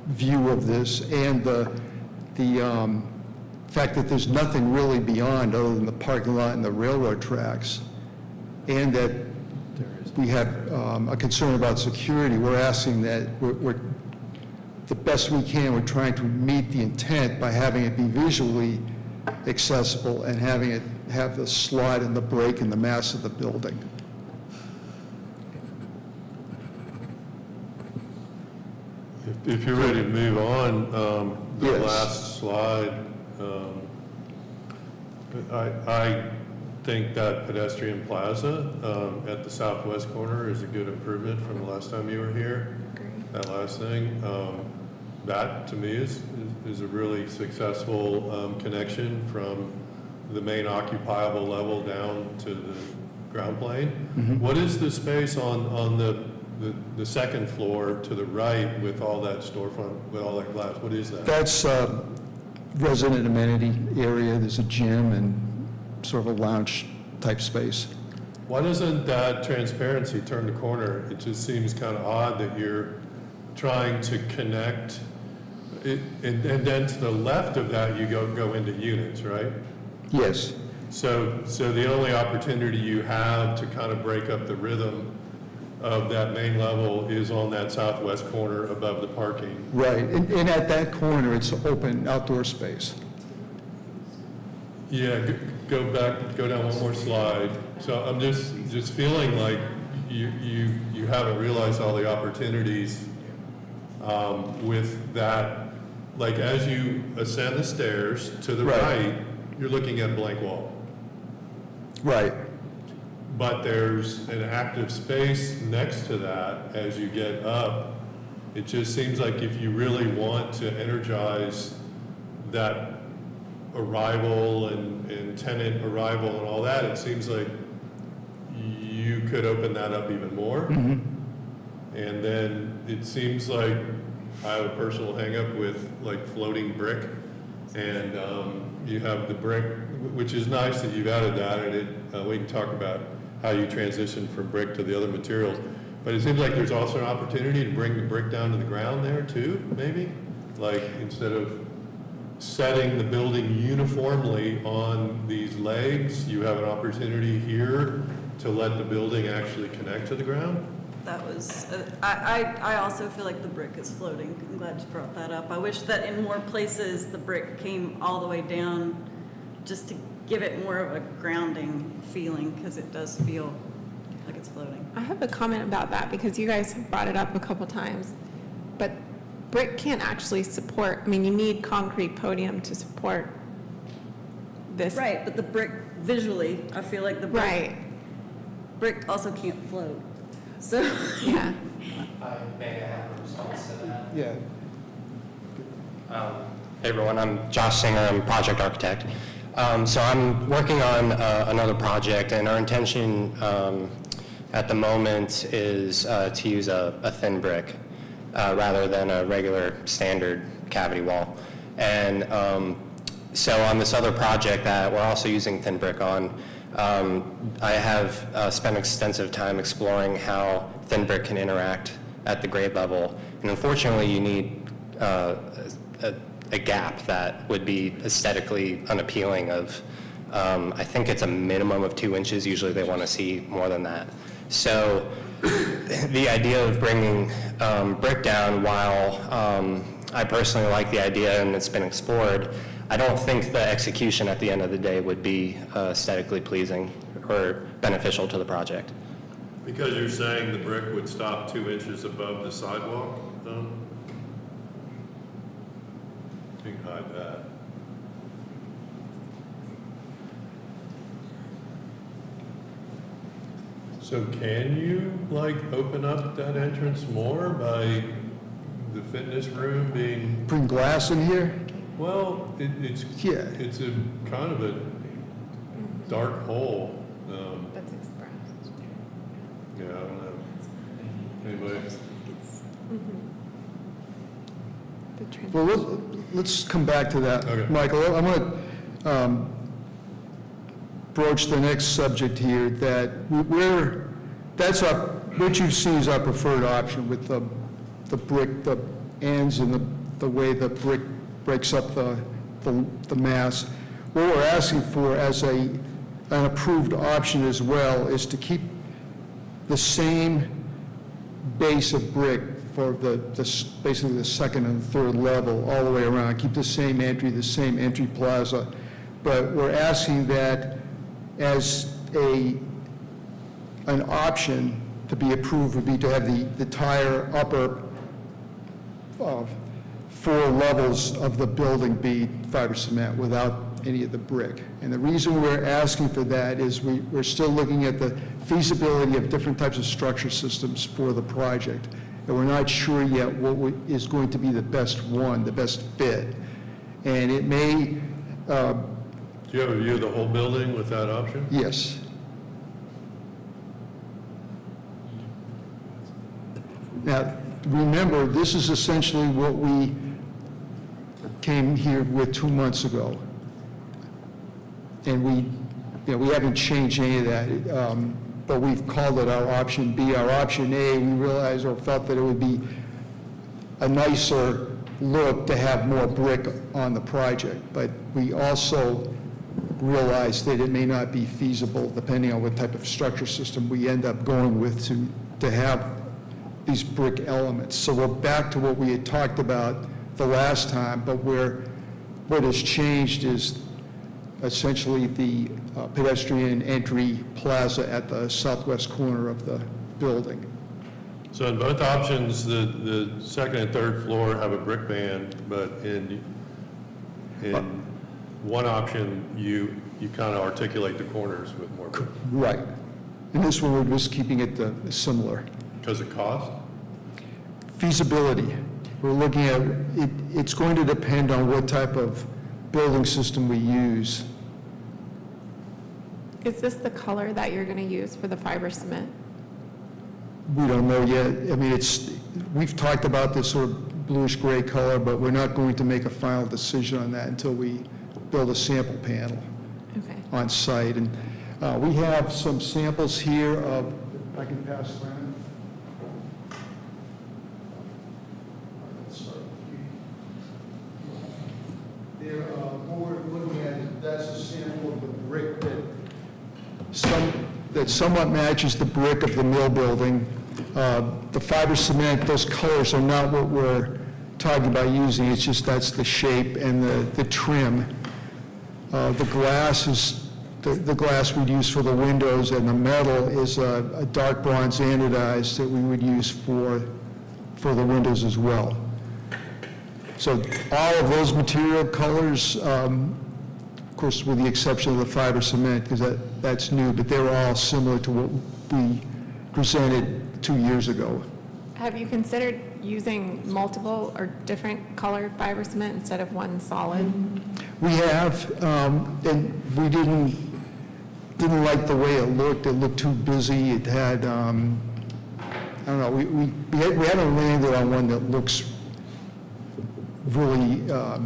view of this, and the fact that there's nothing really beyond other than the parking lot and the railroad tracks, and that we have a concern about security, we're asking that we're the best we can, we're trying to meet the intent by having it be visually accessible and having it have the slot and the break and the mass of the building. If you're ready to move on, the Yes. last slide, I think that pedestrian plaza at the southwest corner is a good improvement from the last time you were here. That last thing, that to me is a really successful connection from the main occupiable level down to the ground plane. What is the space on the second floor to the right with all that storefront, with all that glass? What is that? That's resident amenity area, there's a gym and sort of a lounge type space. Why doesn't that transparency turn the corner? It just seems kind of odd that you're trying to connect it, and then to the left of that, you go into units, right? Yes, So the only opportunity you have to kind of break up the rhythm of that main level is on that southwest corner above the parking. right, and at that corner, it's open outdoor space. Yeah, go back, go down one more slide. So I'm just feeling like you haven't realized all the opportunities with that. Like as you ascend the stairs to the Right. right, you're looking at a blank wall. Right, But there's an active space next to that as you get up. It just seems like if you really want to energize that arrival and tenant arrival and all that, it seems like you could open that up even more. And then it seems like I have a personal hangup with like floating brick. And you have the brick, which is nice that you've added that, and we can talk about how you transition from brick to the other materials. But it seems like there's also an opportunity to bring the brick down to the ground there too, maybe? Like instead of setting the building uniformly on these legs, you have an opportunity here to let the building actually connect to the ground? That was, I also feel like the brick is floating. I'm glad you brought that up. I wish that in more places, the brick came all the way down just to give it more of a grounding feeling, because it does feel like it's floating. I have a comment about that because you guys have brought it up a couple times, but brick can't actually support, I mean, you need concrete podium to support this. Right, but the brick visually, I feel like the Right, brick also can't float. So, yeah. May I have a response to that? Yeah. Hey everyone, I'm Josh Singer, I'm a project architect. So I'm working on another project, and our intention at the moment is to use a thin brick rather than a regular standard cavity wall. And so on this other project that we're also using thin brick on, I have spent extensive time exploring how thin brick can interact at the grade level. And unfortunately, you need a gap that would be aesthetically unappealing of, I think it's a minimum of 2 inches. Usually they want to see more than that. So the idea of bringing brick down, while I personally like the idea and it's been explored, I don't think the execution at the end of the day would be aesthetically pleasing or beneficial to the project. Because you're saying the brick would stop 2 inches above the sidewalk, though? You can hide that. So can you, like, open up that entrance more by the fitness room being, Bring glass in here? well, it's Yeah. it's a kind of a dark hole. That's expressed. Yeah, I don't know. Anyway, The transition. Well, let's come back to that. Okay. Michael, I'm going to broach the next subject here, that what you see is our preferred option with the brick, the ends and the way the brick breaks up the mass. What we're asking for as an approved option as well is to keep the same base of brick for basically the second and third level all the way around, keep the same entry plaza. But we're asking that as an option to be approved would be to have the entire upper 4 levels of the building be fiber cement without any of the brick. And the reason we're asking for that is we're still looking at the feasibility of different types of structure systems for the project. And we're not sure yet what is going to be the best one, the best fit. And it may, do you have a view of the whole building with that option? yes. Now, remember, this is essentially what we came here with 2 months ago. And we haven't changed any of that, but we've called it our option B. Our option A, we realized or felt that it would be a nicer look to have more brick on the project, but we also realized that it may not be feasible, depending on what type of structure system we end up going with, to have these brick elements. So we're back to what we had talked about the last time, but what has changed is essentially the pedestrian entry plaza at the southwest corner of the building. So in both options, the second and third floor have a brick band, but in one option, you kind of articulate the corners with more brick. Right. And this one, we're just keeping it similar. Because of cost? Feasibility. We're looking at, it's going to depend on what type of building system we use. Is this the color that you're going to use for the fiber cement? We don't know yet. I mean, we've talked about this sort of bluish-gray color, but we're not going to make a final decision on that until we build a sample panel Okay. on site. And we have some samples here of, I can pass around. There, what we're looking at, that's a sample of the brick that somewhat matches the brick of the mill building. The fiber cement, those colors are not what we're talking about using, it's just that's the shape and the trim. The glass is, the glass we'd use for the windows, and the metal is a dark bronze anodized that we would use for the windows as well. So all of those material colors, of course, with the exception of the fiber cement, because that's new, but they were all similar to what we presented 2 years ago. Have you considered using multiple or different colored fiber cement instead of one solid? We have, and we didn't like the way it looked. It looked too busy. It had, I don't know, we haven't landed on one that looks really, I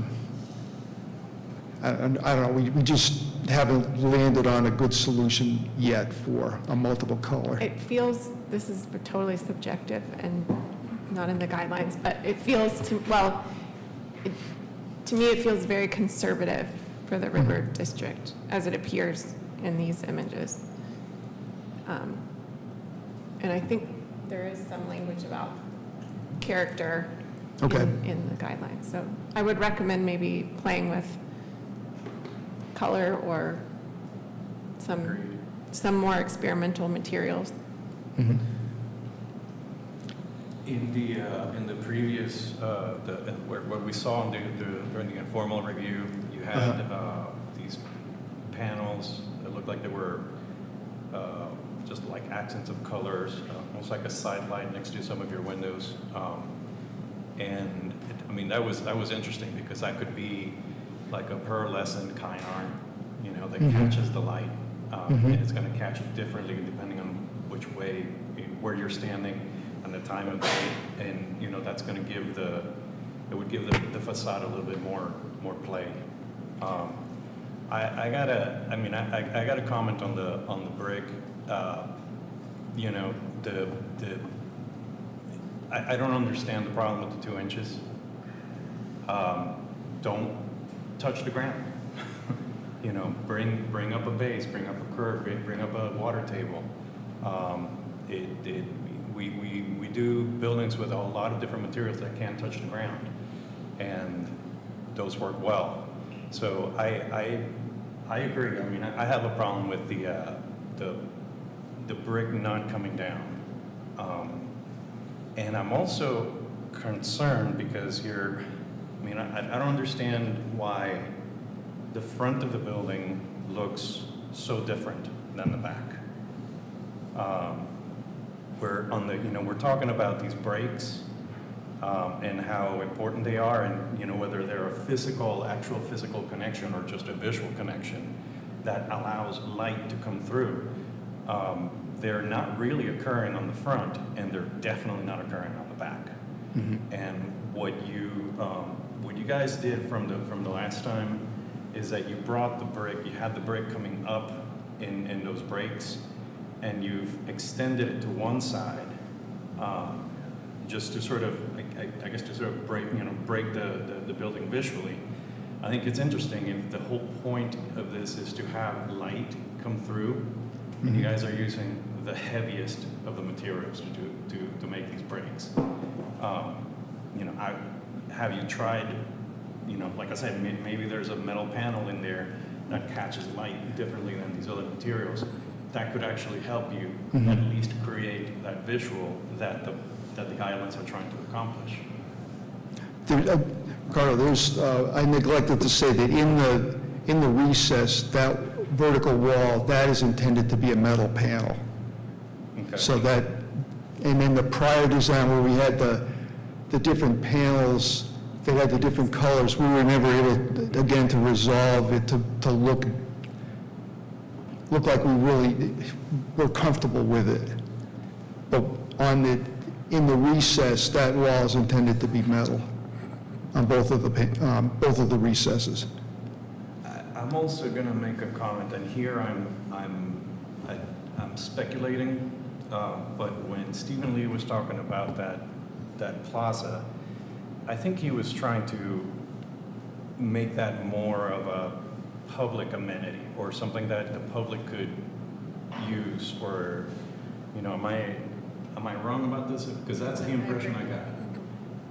don't know, we just haven't landed on a good solution yet for a multiple color. It feels, this is totally subjective and not in the guidelines, but it feels to me it feels very conservative for the River District as it appears in these images. And I think there is some language about character Okay. in the guidelines. So I would recommend maybe playing with color or some more experimental materials. Mhm. In the previous, what we saw during the informal review, you had these panels that looked like they were just like accents of colors, almost like a side light next to some of your windows. And I mean, that was interesting because that could be like a pearlescent iron, you know, that catches the light. And it's going to catch it differently depending on which way, where you're standing and the time of day. And, you know, that's going to give it would give the facade a little bit more play. I gotta comment on the brick. You know, I don't understand the problem with the 2 inches. Don't touch the ground. You know, bring up a base, bring up a curb, bring up a water table. We do buildings with a lot of different materials that can't touch the ground, and those work well. So I agree. I mean, I have a problem with the brick not coming down. And I'm also concerned because I don't understand why the front of the building looks so different than the back. We're talking about these breaks and how important they are, and, you know, whether they're actual physical connection or just a visual connection that allows light to come through. They're not really occurring on the front, and they're definitely not occurring on the back. And what you guys did from the last time is that you brought the brick, you had the brick coming up in those breaks, and you've extended it to one side, just to sort of, I guess, to sort of break the building visually. I think it's interesting if the whole point of this is to have light come through, and you guys are using the heaviest of the materials to make these breaks. You know, have you tried, you know, like I said, maybe there's a metal panel in there that catches light differently than these other materials. That could actually help you at least create that visual that the guidelines are trying to accomplish. Carlo, I neglected to say that in the recess, that vertical wall, that is intended to be a metal panel. Okay. So that, and in the prior design where we had the different panels, they had the different colors, we were never able, again, to resolve it to look looked like we really were comfortable with it. But in the recess, that wall is intended to be metal on both of the recesses. I'm also going to make a comment, and here I'm speculating, but when Stephen Lee was talking about that plaza, I think he was trying to make that more of a public amenity or something that the public could use, or, you know, am I wrong about this? Because that's the impression I got.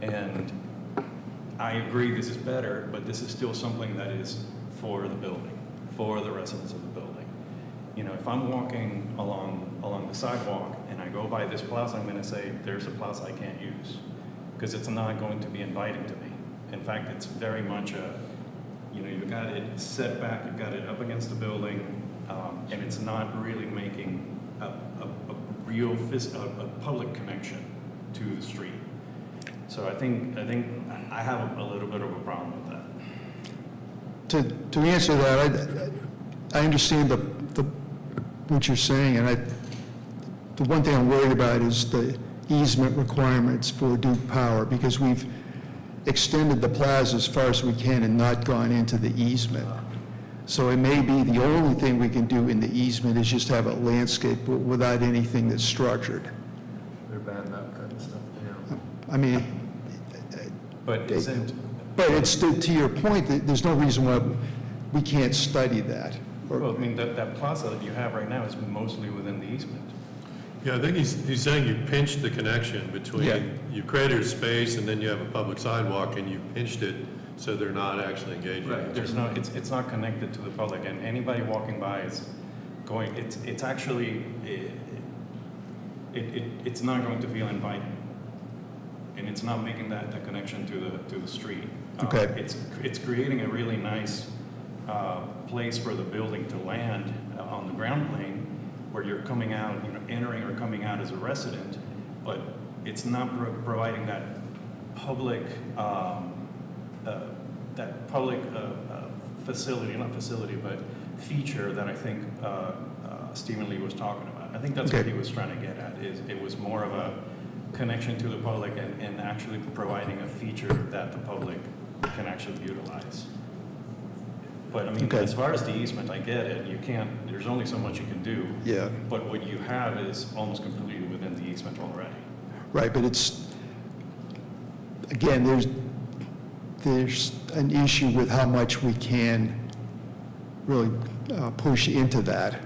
And I agree this is better, but this is still something that is for the building, for the residents of the building. You know, if I'm walking along the sidewalk and I go by this plaza, I'm going to say, there's a plaza I can't use, because it's not going to be inviting to me. In fact, it's very much you know, you've got it set back, you've got it up against the building, and it's not really making a real a public connection to the street. So I think I have a little bit of a problem with that. To answer that, I understand what you're saying, and the one thing I'm worried about is the easement requirements for Duke Power, because we've extended the plaza as far as we can and not gone into the easement. So it may be the only thing we can do in the easement is just have a landscape without anything that's structured. They're bad about cutting stuff down. I mean, But isn't, but it's to your point, that there's no reason why we can't study that. well, I mean, that plaza that you have right now is mostly within the easement. Yeah, I think he's saying you pinched the connection Yeah. between, you created a space and then you have a public sidewalk and you pinched it so they're not actually engaging. There's no, it's not connected to the public, and anybody walking by is going, it's actually, it's not going to feel inviting. And it's not making that connection to the street. Okay. It's creating a really nice place for the building to land on the ground plane, where you're coming out, you know, entering or coming out as a resident, but it's not providing that public facility, not facility, but feature that I think Stephen Lee was talking about. I think that's what Okay. he was trying to get at, is it was more of a connection to the public and actually providing a feature that the public can actually utilize. But I mean, Okay. as far as the easement, I get it, you can't, there's only so much you can do. Yeah, But what you have is almost completely within the easement already. right, but it's, again, there's an issue with how much we can really push into that.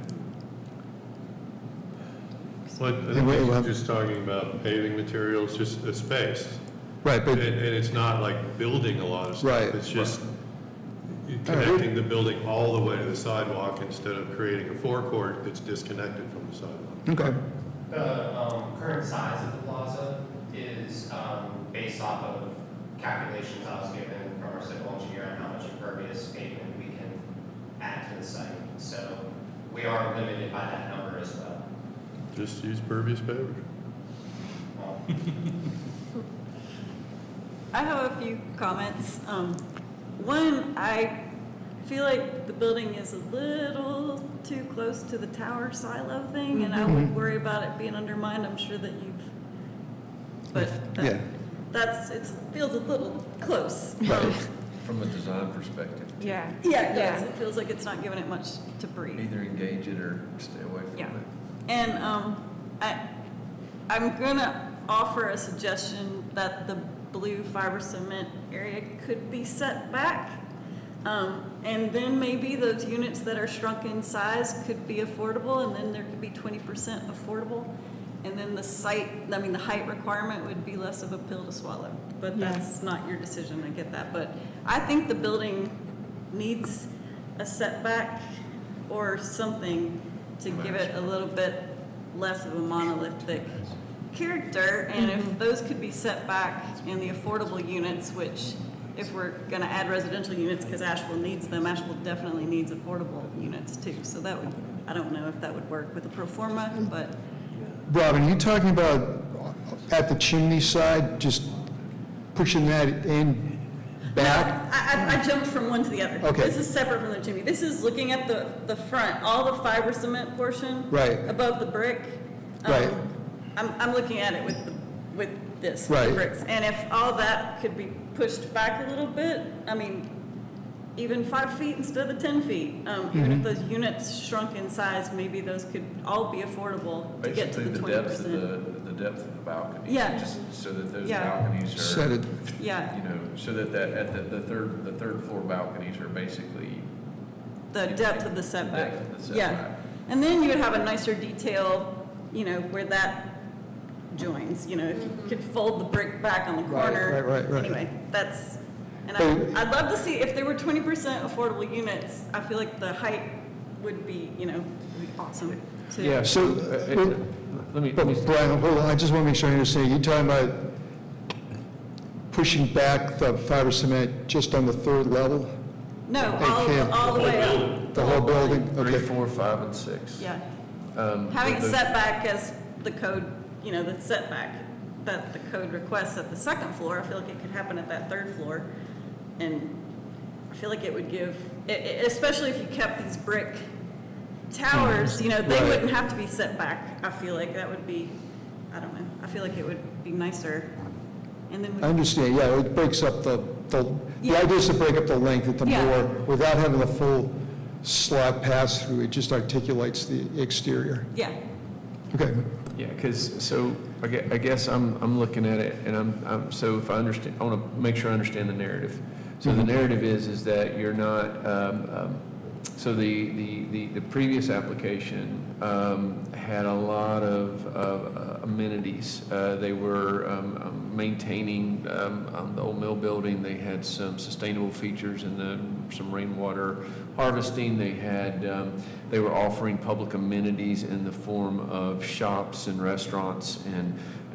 But I think he's just talking about paving materials, just a space. Right, And but, it's not like building a lot of stuff. Right. It's just connecting the building all the way to the sidewalk instead of creating a forecourt that's disconnected from the sidewalk. okay, The current size of the plaza is based off of calculations I was given from our civil engineer on how much impervious pavement we can add to the site. So we are limited by that number as well. Just use pervious pavers. Well, I have a few comments. One, I feel like the building is a little too close to the tower silo thing, and I would worry about it being undermined. I'm sure that but yeah, it feels a little close. right. From a design perspective, Yeah. Yeah, it does. It feels like it's not giving it much to breathe. either engage it or stay away from Yeah. it. And I'm gonna offer a suggestion that the blue fiber cement area could be set back. And then maybe those units that are shrunk in size could be affordable, and then there could be 20% affordable. And then the height requirement would be less of a pill to swallow. But that's not your decision, I get that. But I think the building needs a setback or something to give it a little bit less of a monolithic character. And if those could be set back in the affordable units, which if we're gonna add residential units, because Asheville needs them, Asheville definitely needs affordable units too. So that would, I don't know if that would work with the pro forma, but Robin, are you talking about at the chimney side, just pushing that in back? I jumped from one to the other. Okay. This is separate from the chimney. This is looking at the front, all the fiber cement portion. Right. Above the brick. Right. I'm looking at it with this, the Right. bricks. And if all that could be pushed back a little bit, I mean, even 5 feet instead of the 10 feet. Even if those units shrunk in size, maybe those could all be affordable to get to Basically, the the depth of 20%. the depth of the balconies. Yeah. Just so that those Yeah. balconies are. Set it, Yeah, You know, so that at the third floor balconies are basically. the depth of the setback. Depth of the Yeah. setback. And then you would have a nicer detail, where that joins, if you could fold the brick back on the Right, corner. right. Anyway, and But- I'd love to see, if there were 20% affordable units, I feel like the height would be, would be awesome. too. Yeah, so, let me, but Brian, hold on, I just want to make sure I understand. You're talking about pushing back the fiber cement just on the third level? No, They can't- all the way up. The whole building? 3, Okay. 4, 5, and 6. Yeah. Having it the- set back as the code, the setback that the code requests at the second floor, I feel like it could happen at that third floor. And I feel like it would give, especially if you kept these brick towers, they Right. wouldn't have to be set back. I feel like that would be, I don't know, I feel like it would be nicer. And then I understand, yeah, it breaks up the Yeah. idea is to break up the length at the Yeah. more, without having the full slab pass through, it just articulates the exterior. yeah, Okay, Yeah, because, so, I guess I'm looking at it, and so if I understand, I want to make sure I understand the narrative. So the narrative is that you're not, so the previous application had a lot of amenities. They were maintaining the old mill building. They had some sustainable features and then some rainwater harvesting. They were offering public amenities in the form of shops and restaurants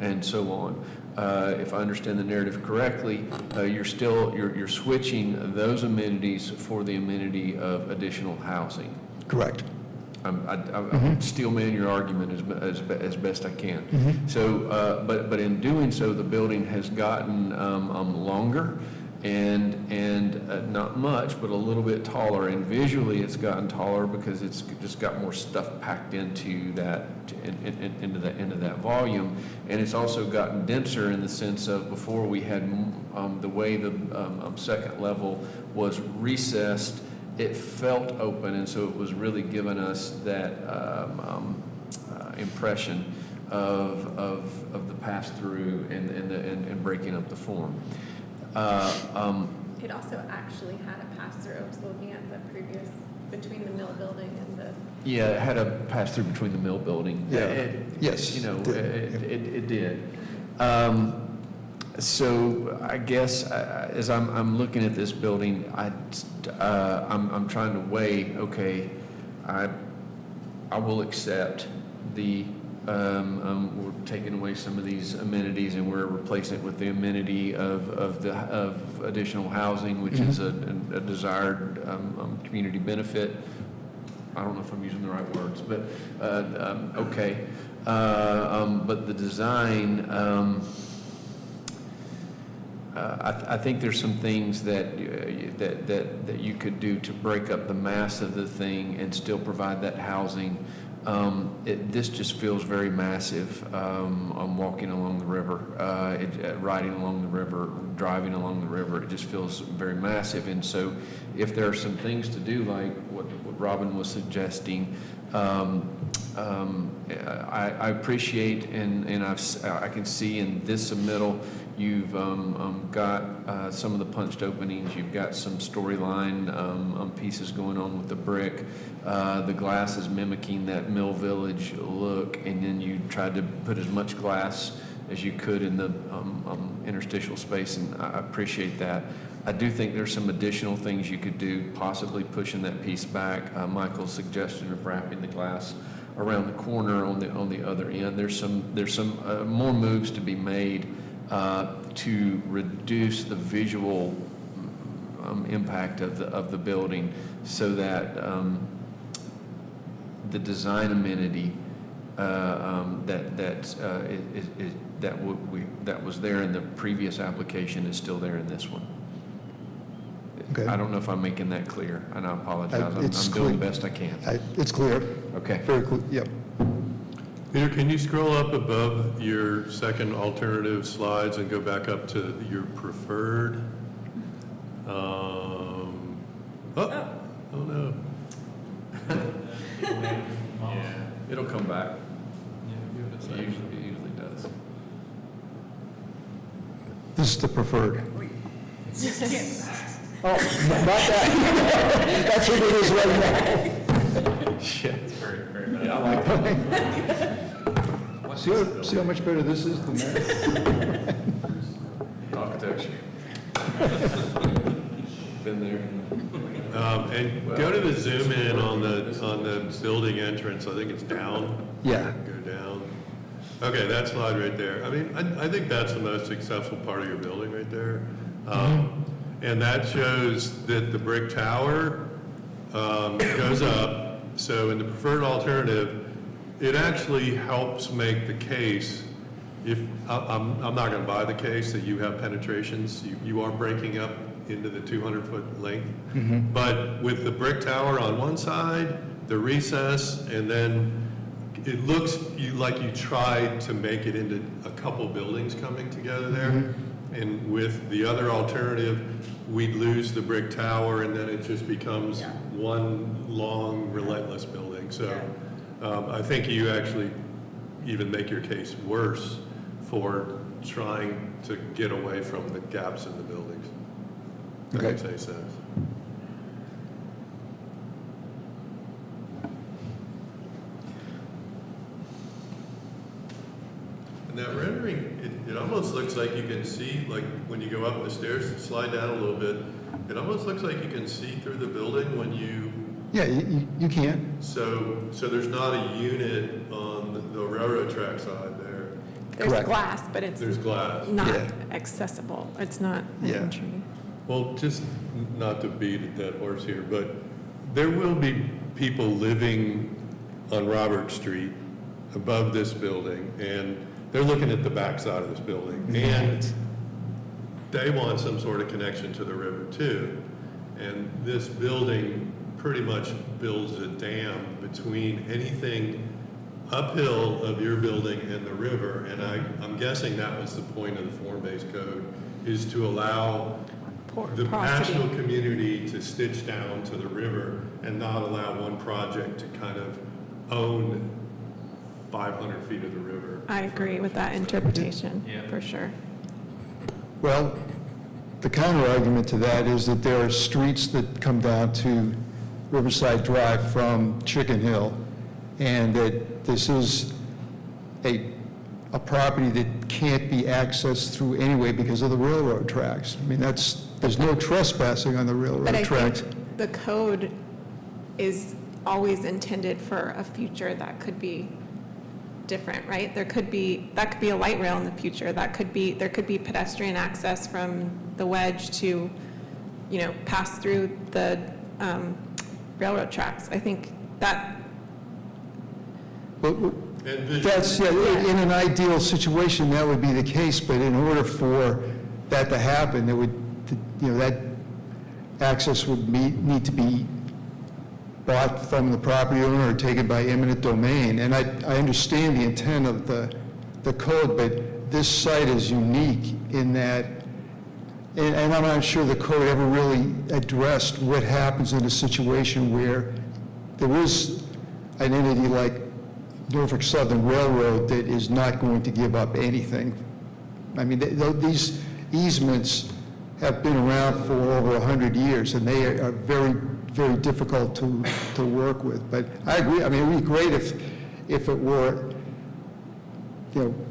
and so on. If I understand the narrative correctly, you're switching those amenities for the amenity of additional housing. correct. I'm steel man your argument as best I can. So, but in doing so, the building has gotten longer and not much, but a little bit taller. And visually, it's gotten taller because it's just got more stuff packed into that into that volume. And it's also gotten denser in the sense of before we had the way the second level was recessed. It felt open, and so it was really giving us that impression of the pass-through and breaking up the form. It also actually had a pass-through. I was looking at the previous, between the mill building and the. Yeah, it had a pass-through between the mill building. Yeah. Yes, You know, it did. it did. So I guess as I'm looking at this building, I'm trying to weigh, okay, I will accept we're taking away some of these amenities and we're replacing it with the amenity of additional housing, which is a desired community benefit. I don't know if I'm using the right words, but okay. But the design, I think there's some things that you could do to break up the mass of the thing and still provide that housing. This just feels very massive. I'm walking along the river, riding along the river, driving along the river. It just feels very massive. And so if there are some things to do, like what Robin was suggesting, I appreciate and I can see in this submittal, you've got some of the punched openings. You've got some storyline pieces going on with the brick. The glass is mimicking that Mill Village look, and then you tried to put as much glass as you could in the interstitial space, and I appreciate that. I do think there's some additional things you could do, possibly pushing that piece back. Michael's suggestion of wrapping the glass around the corner on the other end. There's some more moves to be made to reduce the visual impact of the building, so that the design amenity that was there in the previous application is still there in this one. Okay. I don't know if I'm making that clear, and I apologize. It's I'm doing the clear. best I can. It's clear, Okay. very clear, yep. Peter, can you scroll up above your second alternative slides and go back up to your preferred? Oh no. Yeah, it'll come back. It usually does. This is the preferred. Oh, not that. That's what it is right now. Yeah, it's very, very bad. Yeah, I like See how much better this is than that? architecture. Been there. And go to the zoom in on the building entrance. I think it's down. Yeah. Go down. Okay, that slide right there. I mean, I think that's the most successful part of your building right there. And that shows that the brick tower goes up. So in the preferred alternative, it actually helps make the case. If I'm not going to buy the case that you have penetrations, you are breaking up into the 200-foot length. But with the brick tower on one side, the recess, and then it looks like you tried to make it into a couple buildings coming together there. And with the other alternative, we'd lose the brick tower, and then it just becomes one long, relentless building. So I think you actually even make your case worse for trying to get away from the gaps in the buildings. That Okay. makes any sense. And that rendering, it almost looks like you can see, like when you go up the stairs, slide down a little bit, it almost looks like you can see through the building when you, Yeah, you can. so there's not a unit on the railroad track side there. There's Correct. glass, but it's There's glass. not Yeah. accessible. It's not an Yeah. entry. Well, just not to beat a dead horse here, but there will be people living on Robert Street above this building, and they're looking at the backside of this building, and they want some sort of connection to the river too. And this building pretty much builds a dam between anything uphill of your building and the river, and I'm guessing that was the point of the form-based code, is to allow the national Porosity. community to stitch down to the river and not allow one project to kind of own 500 feet of the river. I agree with that interpretation, for sure. Well, the counter argument to that is that there are streets that come down to Riverside Drive from Chicken Hill, and that this is a property that can't be accessed through anyway because of the railroad tracks. I mean, there's no trespassing on the But railroad I tracks. think the code is always intended for a future that could be different, right? That could be a light rail in the future. There could be pedestrian access from the wedge to, pass through the railroad tracks. I think that, But And visually- that's, in an ideal situation, that would be the case, but in order for that to happen, that access would need to be bought from the property owner or taken by eminent domain. And I understand the intent of the code, but this site is unique in that, and I'm not sure the code ever really addressed what happens in a situation where there is an entity like Norfolk Southern Railroad that is not going to give up anything. I mean, these easements have been around for over 100 years, and they are very, very difficult to work with. But I agree, I mean, it would be great if it were,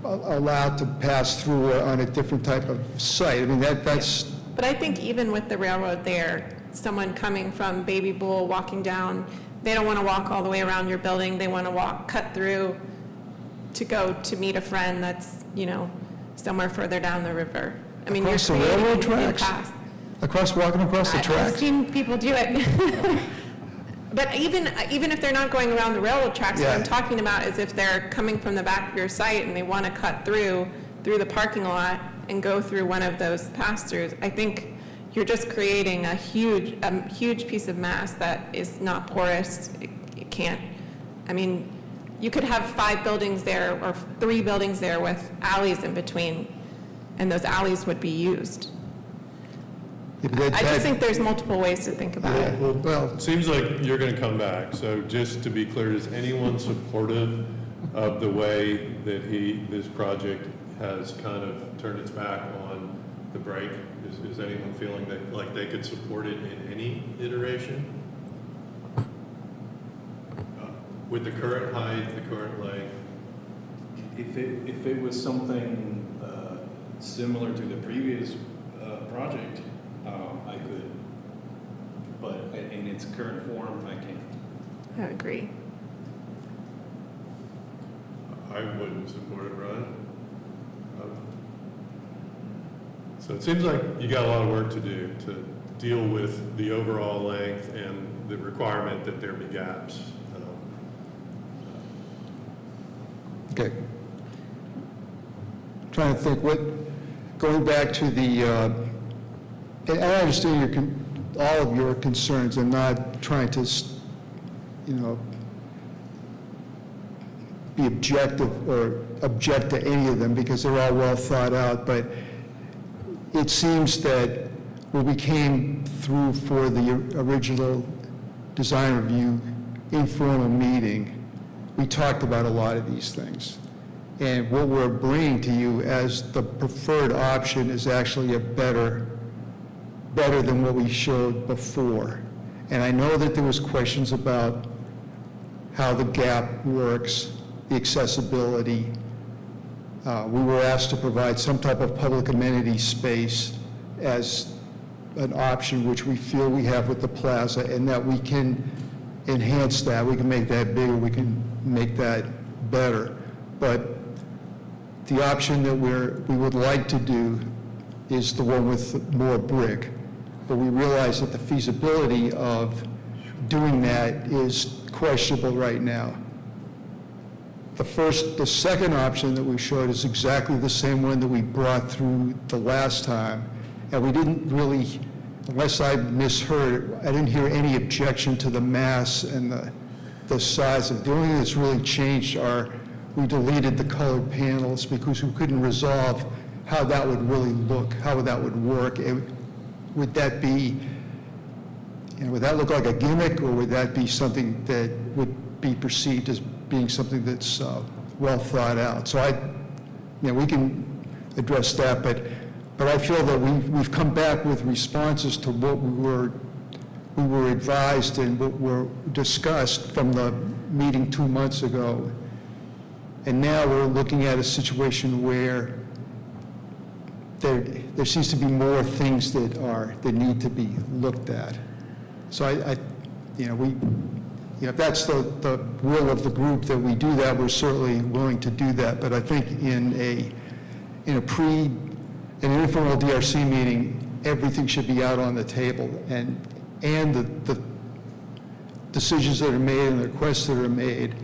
allowed to pass through on a different type of site. I mean, that's, but I think even with the railroad there, someone coming from Baby Bull walking down, they don't want to walk all the way around your building. They want to cut through to go to meet a friend that's, somewhere further down the river. I mean, Across the you're creating railroad an tracks? impasse. walking across the I've tracks. seen people do it. But even if they're not going around the railroad tracks, what Yeah. I'm talking about is if they're coming from the back of your site and they want to cut through the parking lot and go through one of those pass-throughs, I think you're just creating a huge piece of mass that is not porous. It can't, I mean, you could have 5 buildings there or 3 buildings there with alleys in between, and those alleys would be used. Yeah, but I just think there's multiple ways to think about it. Well, It seems like you're going to come back, so just to be clear, is anyone supportive of the way that this project has kind of turned its back on the break? Is anyone feeling that, like, they could support it in any iteration? With the current height, the current length? If it was something similar to the previous project, I could, but in its current form, I can't. I agree. I wouldn't support it, Ryan. So it seems like you got a lot of work to do to deal with the overall length and the requirement that there be gaps. okay. Trying to think going back to the, and I understand all of your concerns. I'm not trying to, be objective or object to any of them because they're all well thought out, but it seems that when we came through for the original design review informal meeting, we talked about a lot of these things. And what we're bringing to you as the preferred option is actually better than what we showed before. And I know that there was questions about how the gap works, the accessibility. We were asked to provide some type of public amenity space as an option, which we feel we have with the plaza, and that we can enhance that. We can make that bigger. We can make that better. But the option that we would like to do is the one with more brick. But we realize that the feasibility of doing that is questionable right now. The second option that we showed is exactly the same one that we brought through the last time. And we didn't really, unless I misheard, I didn't hear any objection to the mass and the size of it. The only thing that's really changed we deleted the colored panels because we couldn't resolve how that would really look, how that would work. Would that be, would that look like a gimmick, or would that be something that would be perceived as being something that's well thought out? So we can address that, but I feel that we've come back with responses to what we were advised and what were discussed from the meeting 2 months ago. And now we're looking at a situation where there seems to be more things that need to be looked at. So if that's the will of the group that we do that, we're certainly willing to do that. But I think in an informal DRC meeting, everything should be out on the table, and the decisions that are made and the requests that are made,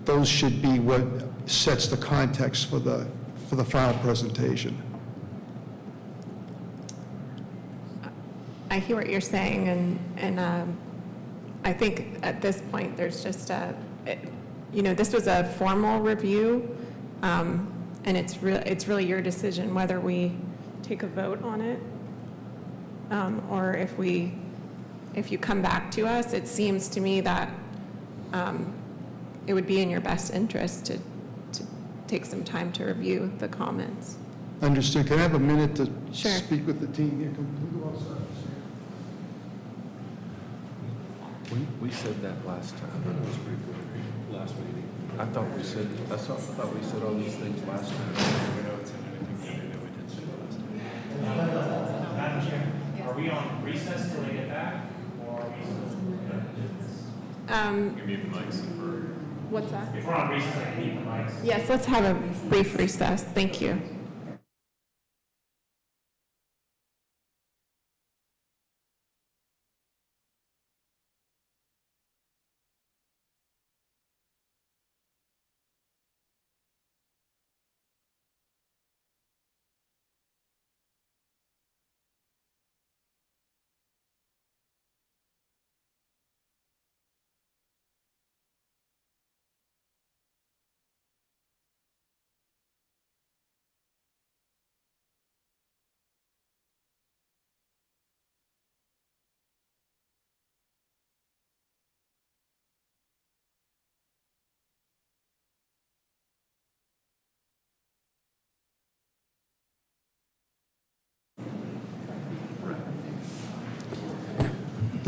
those should be what sets the context for the final presentation. I hear what you're saying, and I think at this point, there's just this was a formal review, and it's really your decision whether we take a vote on it, or if you come back to us. It seems to me that it would be in your best interest to take some time to review the comments. Understood. Can I have a minute to Sure. speak with the team here? We said that last time. Last meeting. I thought we said all these things last time. Madam Chair, are we on recess till they get back, or are we You need the mics for. What's that? if we're on recess, I can mute the mics? Yes, let's have a brief recess. Thank you.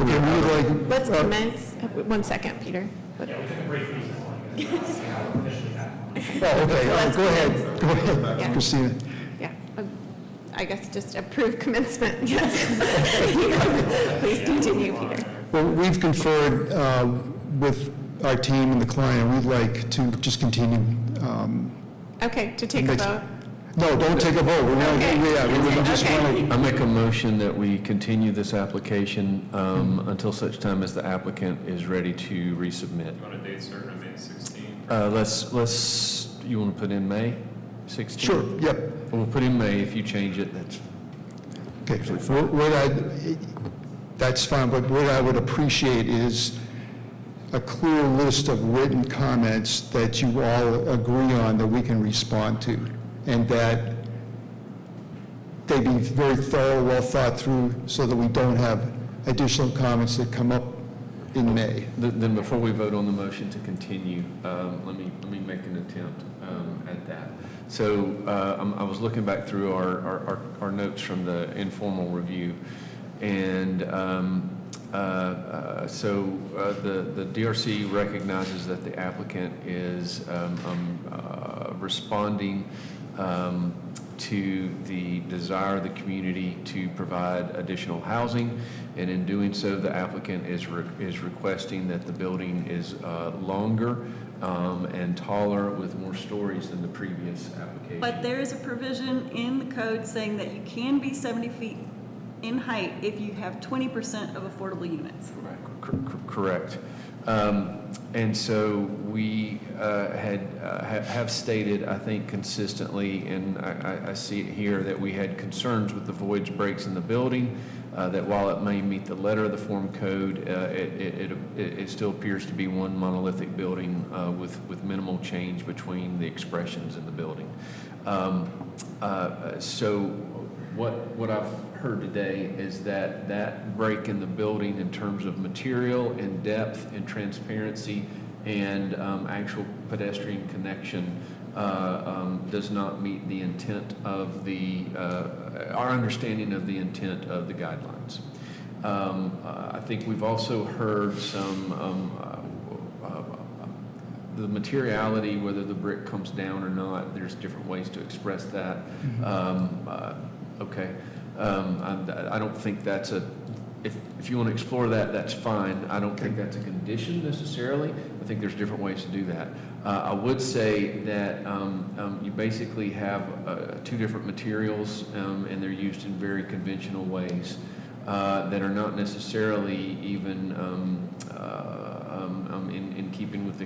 Okay, we would like. Let's commence, 1 second, Peter. Yeah, we took a brief recess, like, see how we're officially back. Oh, okay, go ahead, Yeah. Christina. Yeah, I guess just approve commencement, yes. Please continue, Peter. Well, we've conferred with our team and the client, we'd like to just continue. Okay, to take a Makes- vote. No, don't take a vote. We want, Okay. yeah, we would just Okay. want to, I make a motion that we continue this application until such time as the applicant is ready to resubmit. On a date certain, on May 16th. Let's, you want to put in May 16th? sure, yep. We'll put in May. If you change it, that's, Okay, that's fine, but what I would appreciate is a clear list of written comments that you all agree on that we can respond to, and that they be very thorough, well thought through, so that we don't have additional comments that come up in May. then before we vote on the motion to continue, let me make an attempt at that. So I was looking back through our notes from the informal review, and the DRC recognizes that the applicant is responding to the desire of the community to provide additional housing, and in doing so, the applicant is requesting that the building is longer and taller with more stories than the previous application. But there is a provision in the code saying that you can be 70 feet in height if you have 20% of affordable units. Correct. And so we have stated, I think consistently, and I see it here, that we had concerns with the voids breaks in the building, that while it may meet the letter of the form code, it still appears to be one monolithic building with minimal change between the expressions in the building. So what I've heard today is that break in the building in terms of material and depth and transparency and actual pedestrian connection does not meet the intent of our understanding of the intent of the guidelines. I think we've also heard some the materiality, whether the brick comes down or not. There's different ways to express that. Okay. I don't think that's if you want to explore that, that's fine. I don't think that's a condition necessarily. I think there's different ways to do that. I would say that you basically have two different materials, and they're used in very conventional ways that are not necessarily even in keeping with the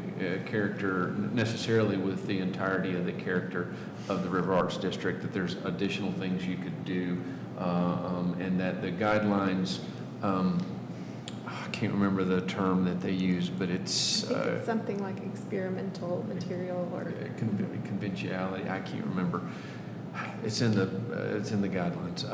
character, necessarily with the entirety of the character of the River Arts District, that there's additional things you could do, and that the guidelines, I can't remember the term that they use, but it's... I think it's something like experimental material or... Conventionality, I can't remember. It's in the guidelines.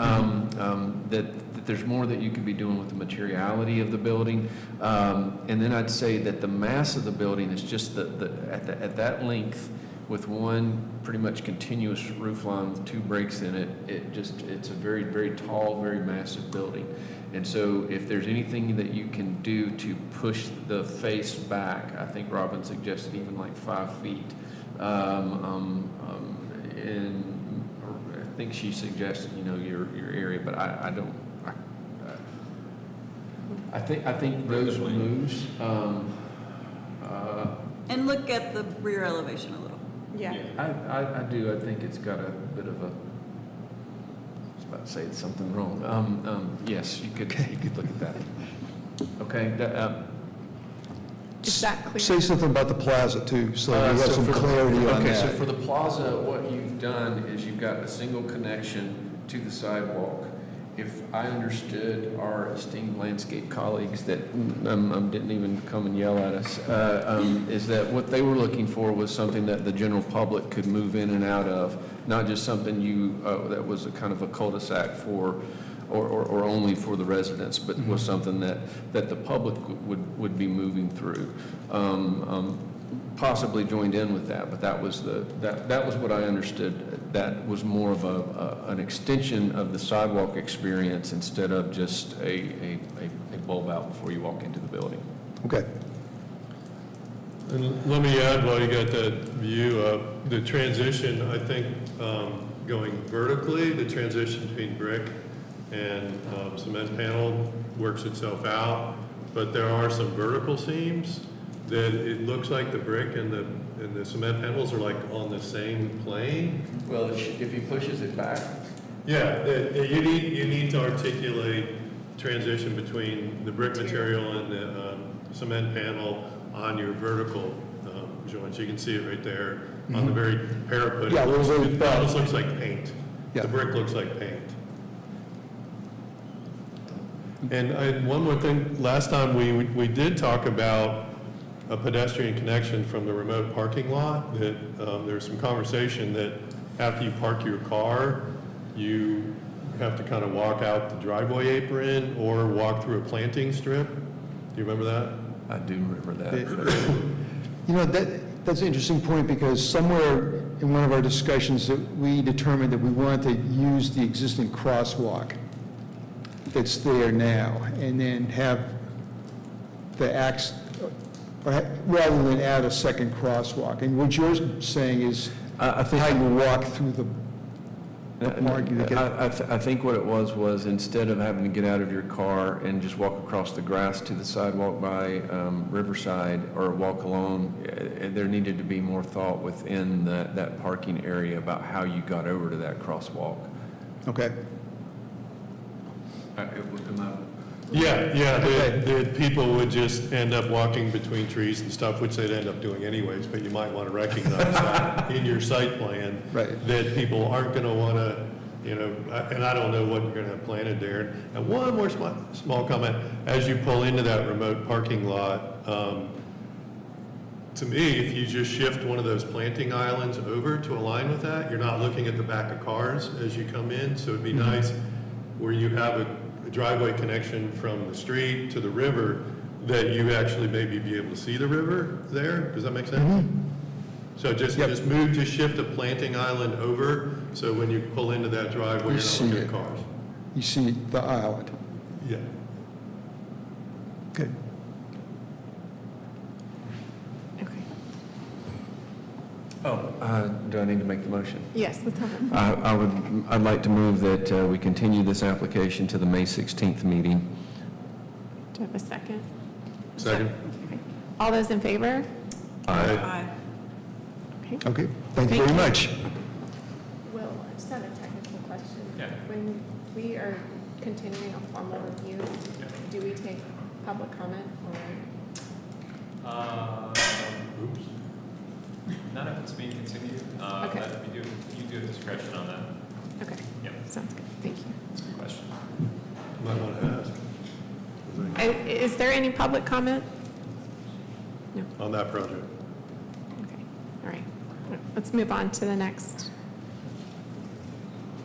That there's more that you could be doing with the materiality of the building, and then I'd say that the mass of the building is just at that length, with one pretty much continuous roof line with two breaks in it. It's a very, very tall, very massive building, and so if there's anything that you can do to push the face back, I think Robin suggested even like 5 feet, and I think she suggested, your area, but I don't. I think those moves. And look at the rear elevation a little. Yeah. I do. I think it's got a bit of a. I was about to say something wrong. Yes, you could look at that. Okay. Is that clear? Say something about the plaza too, so we have some clarity on Okay, so that. for the plaza, what you've done is you've got a single connection to the sidewalk. If I understood our esteemed landscape colleagues that didn't even come and yell at us, is that what they were looking for was something that the general public could move in and out of, not just something that was a kind of a cul-de-sac for, or only for the residents, but was something that the public would be moving through. Possibly joined in with that, but that was what I understood. That was more of an extension of the sidewalk experience instead of just a bulb out before you walk into the building. Okay. And let me add, while you got that view up, the transition, I think, going vertically, the transition between brick and cement panel works itself out, but there are some vertical seams that it looks like the brick and the cement panels are like on the same plane. Well, if he pushes it back, Yeah, you need to articulate transition between the brick material and the cement panel on your vertical joints. You can see it right there on the very parapet. Yeah, It almost looks like paint. Yeah. The brick looks like paint. And one more thing, last time we did talk about a pedestrian connection from the remote parking lot, that there's some conversation that after you park your car, you have to kind of walk out the driveway apron or walk through a planting strip. Do you remember that? I do remember that. You know, that's an interesting point, because somewhere in one of our discussions that we determined that we wanted to use the existing crosswalk that's there now, and then have rather than add a second crosswalk. And what you're saying is I think how you walk through the parking. I think what it was instead of having to get out of your car and just walk across the grass to the sidewalk by Riverside or walk along, there needed to be more thought within that parking area about how you got over to that crosswalk. Okay. Yeah, that people would just end up walking between trees and stuff, which they'd end up doing anyways, but you might want to recognize that in your site plan. Right. That people aren't going to want to, and I don't know what you're going to have planted there. And one more small comment, as you pull into that remote parking lot, to me, if you just shift one of those planting islands over to align with that, you're not looking at the back of cars as you come in, so it'd be nice where you have a driveway connection from the street to the river, that you actually maybe be able to see the river there. Does that make sense? So just shift a planting island over, so when you pull into that driveway, you're not looking at cars. You see the island. Yeah. Good. Okay. Do I need to make the motion? Yes, let's have it. I'd like to move that we continue this application to the May 16th meeting. Do you have a second? Second. Okay. All those in favor? Aye. Okay. Okay, thank you very much. Will, I just have a technical question. Yeah. When we are continuing a formal review, do we take public comment or? Oops. Not if it's being continued. Okay. But you do have discretion on that. Okay. Yep. Sounds good. Thank you. That's a good question. Might want to ask. Is there any public comment? No. On that project. Okay. All right. Let's move on to the next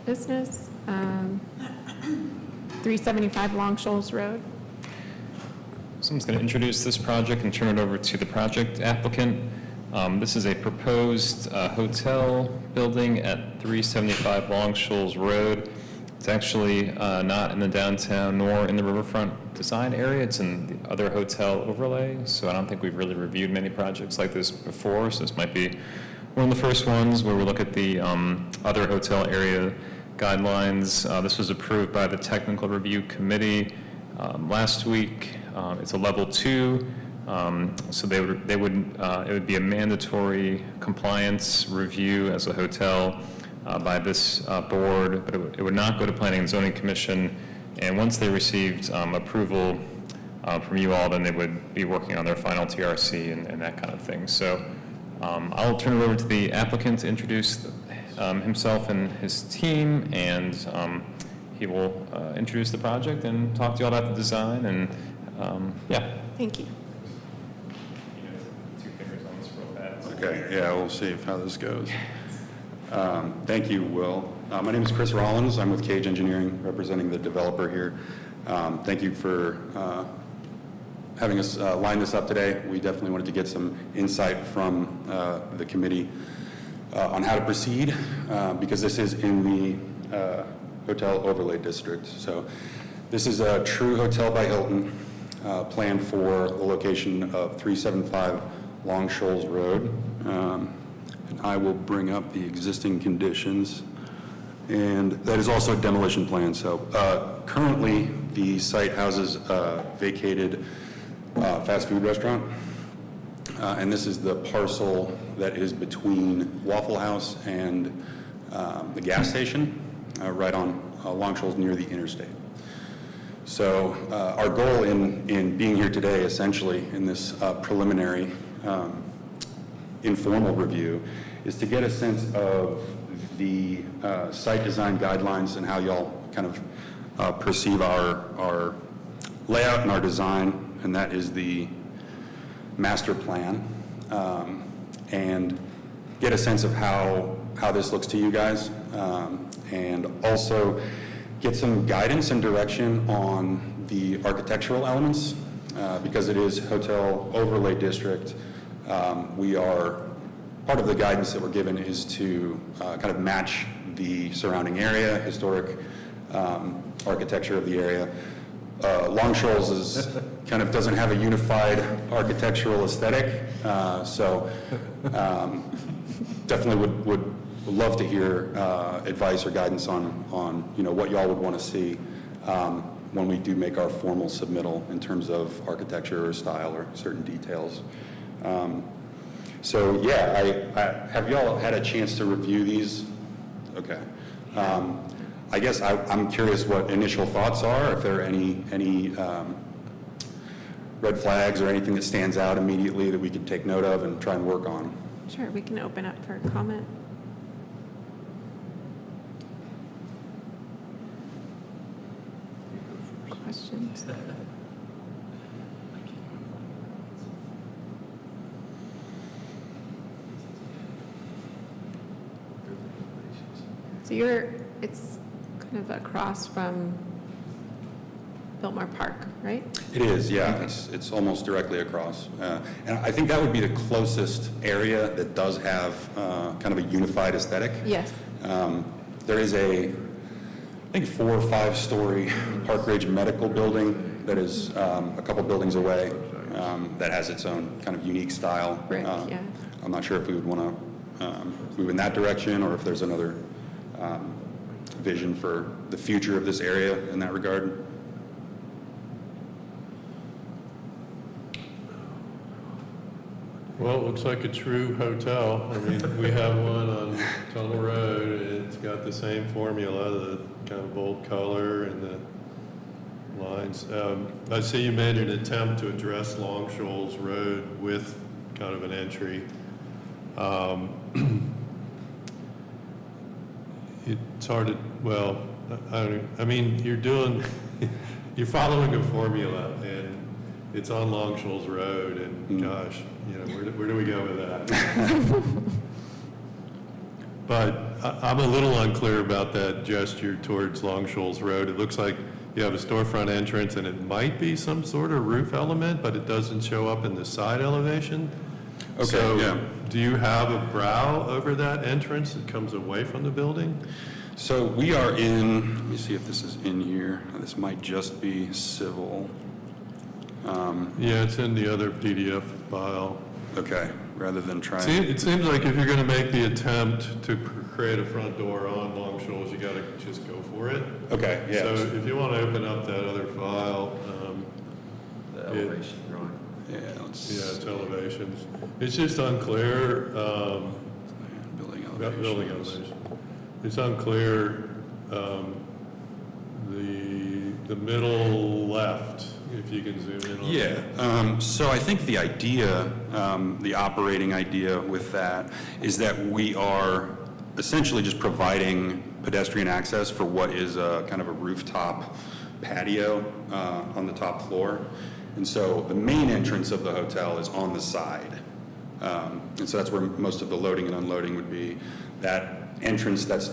business. 375 Long Shoals Road. So I'm just going to introduce this project and turn it over to the project applicant. This is a proposed hotel building at 375 Long Shoals Road. It's actually not in the downtown nor in the riverfront design area. It's in the other hotel overlay, so I don't think we've really reviewed many projects like this before, so this might be one of the first ones where we look at the other hotel area guidelines. This was approved by the Technical Review Committee last week. It's a level 2. So it would be a mandatory compliance review as a hotel by this board, but it would not go to Planning and Zoning Commission. And once they received approval from you all, then they would be working on their final TRC and that kind of thing. So I'll turn it over to the applicant to introduce himself and his team, and he will introduce the project and talk to you all about the design, and yeah. Thank you. Two fingers on this real fast. Okay, yeah, we'll see how this goes. Thank you, Will. My name is Chris Rollins. I'm with Cage Engineering, representing the developer here. Thank you for having us line this up today. We definitely wanted to get some insight from the committee on how to proceed, because this is in the hotel overlay district. So this is a true hotel by Hilton. plan for the location of 375 Long Shoals Road. And I will bring up the existing conditions. And that is also a demolition plan. So currently, the site houses a vacated fast food restaurant. And this is the parcel that is between Waffle House and the gas station, right on Long Shoals near the interstate. So our goal in being here today, essentially, in this preliminary informal review, is to get a sense of the site design guidelines and how y'all kind of perceive our layout and our design, and that is the master plan, and get a sense of how this looks to you guys, and also get some guidance and direction on the architectural elements, because it is hotel overlay district. Part of the guidance that we're given is to kind of match the surrounding area, historic architecture of the area. Long Shoals doesn't have a unified architectural aesthetic, so definitely would love to hear advice or guidance on what y'all would want to see when we do make our formal submittal in terms of architecture or style or certain details. So yeah, have y'all had a chance to review these? Okay. I guess I'm curious what initial thoughts are, if there are any red flags or anything that stands out immediately that we could take note of and try and work on. Sure, we can open up for comment. Questions? So it's kind of across from Biltmore Park, right? It is, yeah. It's almost directly across. And I think that would be the closest area that does have kind of a unified aesthetic. Yes. There is I think 4 or 5 story Park Ridge Medical Building that is a couple buildings away that has its own kind of unique style. Brick, yeah. I'm not sure if we would want to move in that direction or if there's another vision for the future of this area in that regard. Well, it looks like a true hotel. I mean, we have one on Tunnel Road. It's got the same formula, the kind of bold color and the lines. I see you made an attempt to address Long Shoals Road with kind of an entry. It's hard to, well, I mean, you're following a formula, and it's on Long Shoals Road, and gosh, where do we go with that? But I'm a little unclear about that gesture towards Long Shoals Road. It looks like you have a storefront entrance, and it might be some sort of roof element, but it doesn't show up in the side elevation. Okay, So, yeah. do you have a brow over that entrance that comes away from the building? So we are in, let me see if this is in here. This might just be civil. Yeah, it's in the other PDF file. Okay, rather than trying. It seems like if you're going to make the attempt to create a front door on Long Shoals, you got to just go for it. Okay, yeah. So if you want to open up that other file, The elevation drawing. Yeah, let's. yeah, it's elevations. It's just unclear. Building About elevation. building elevation. It's unclear, the middle left, if you can zoom in on that. Yeah, so I think the idea, the operating idea with that is that we are essentially just providing pedestrian access for what is a kind of a rooftop patio on the top floor. And so the main entrance of the hotel is on the side. And so that's where most of the loading and unloading would be. That entrance that's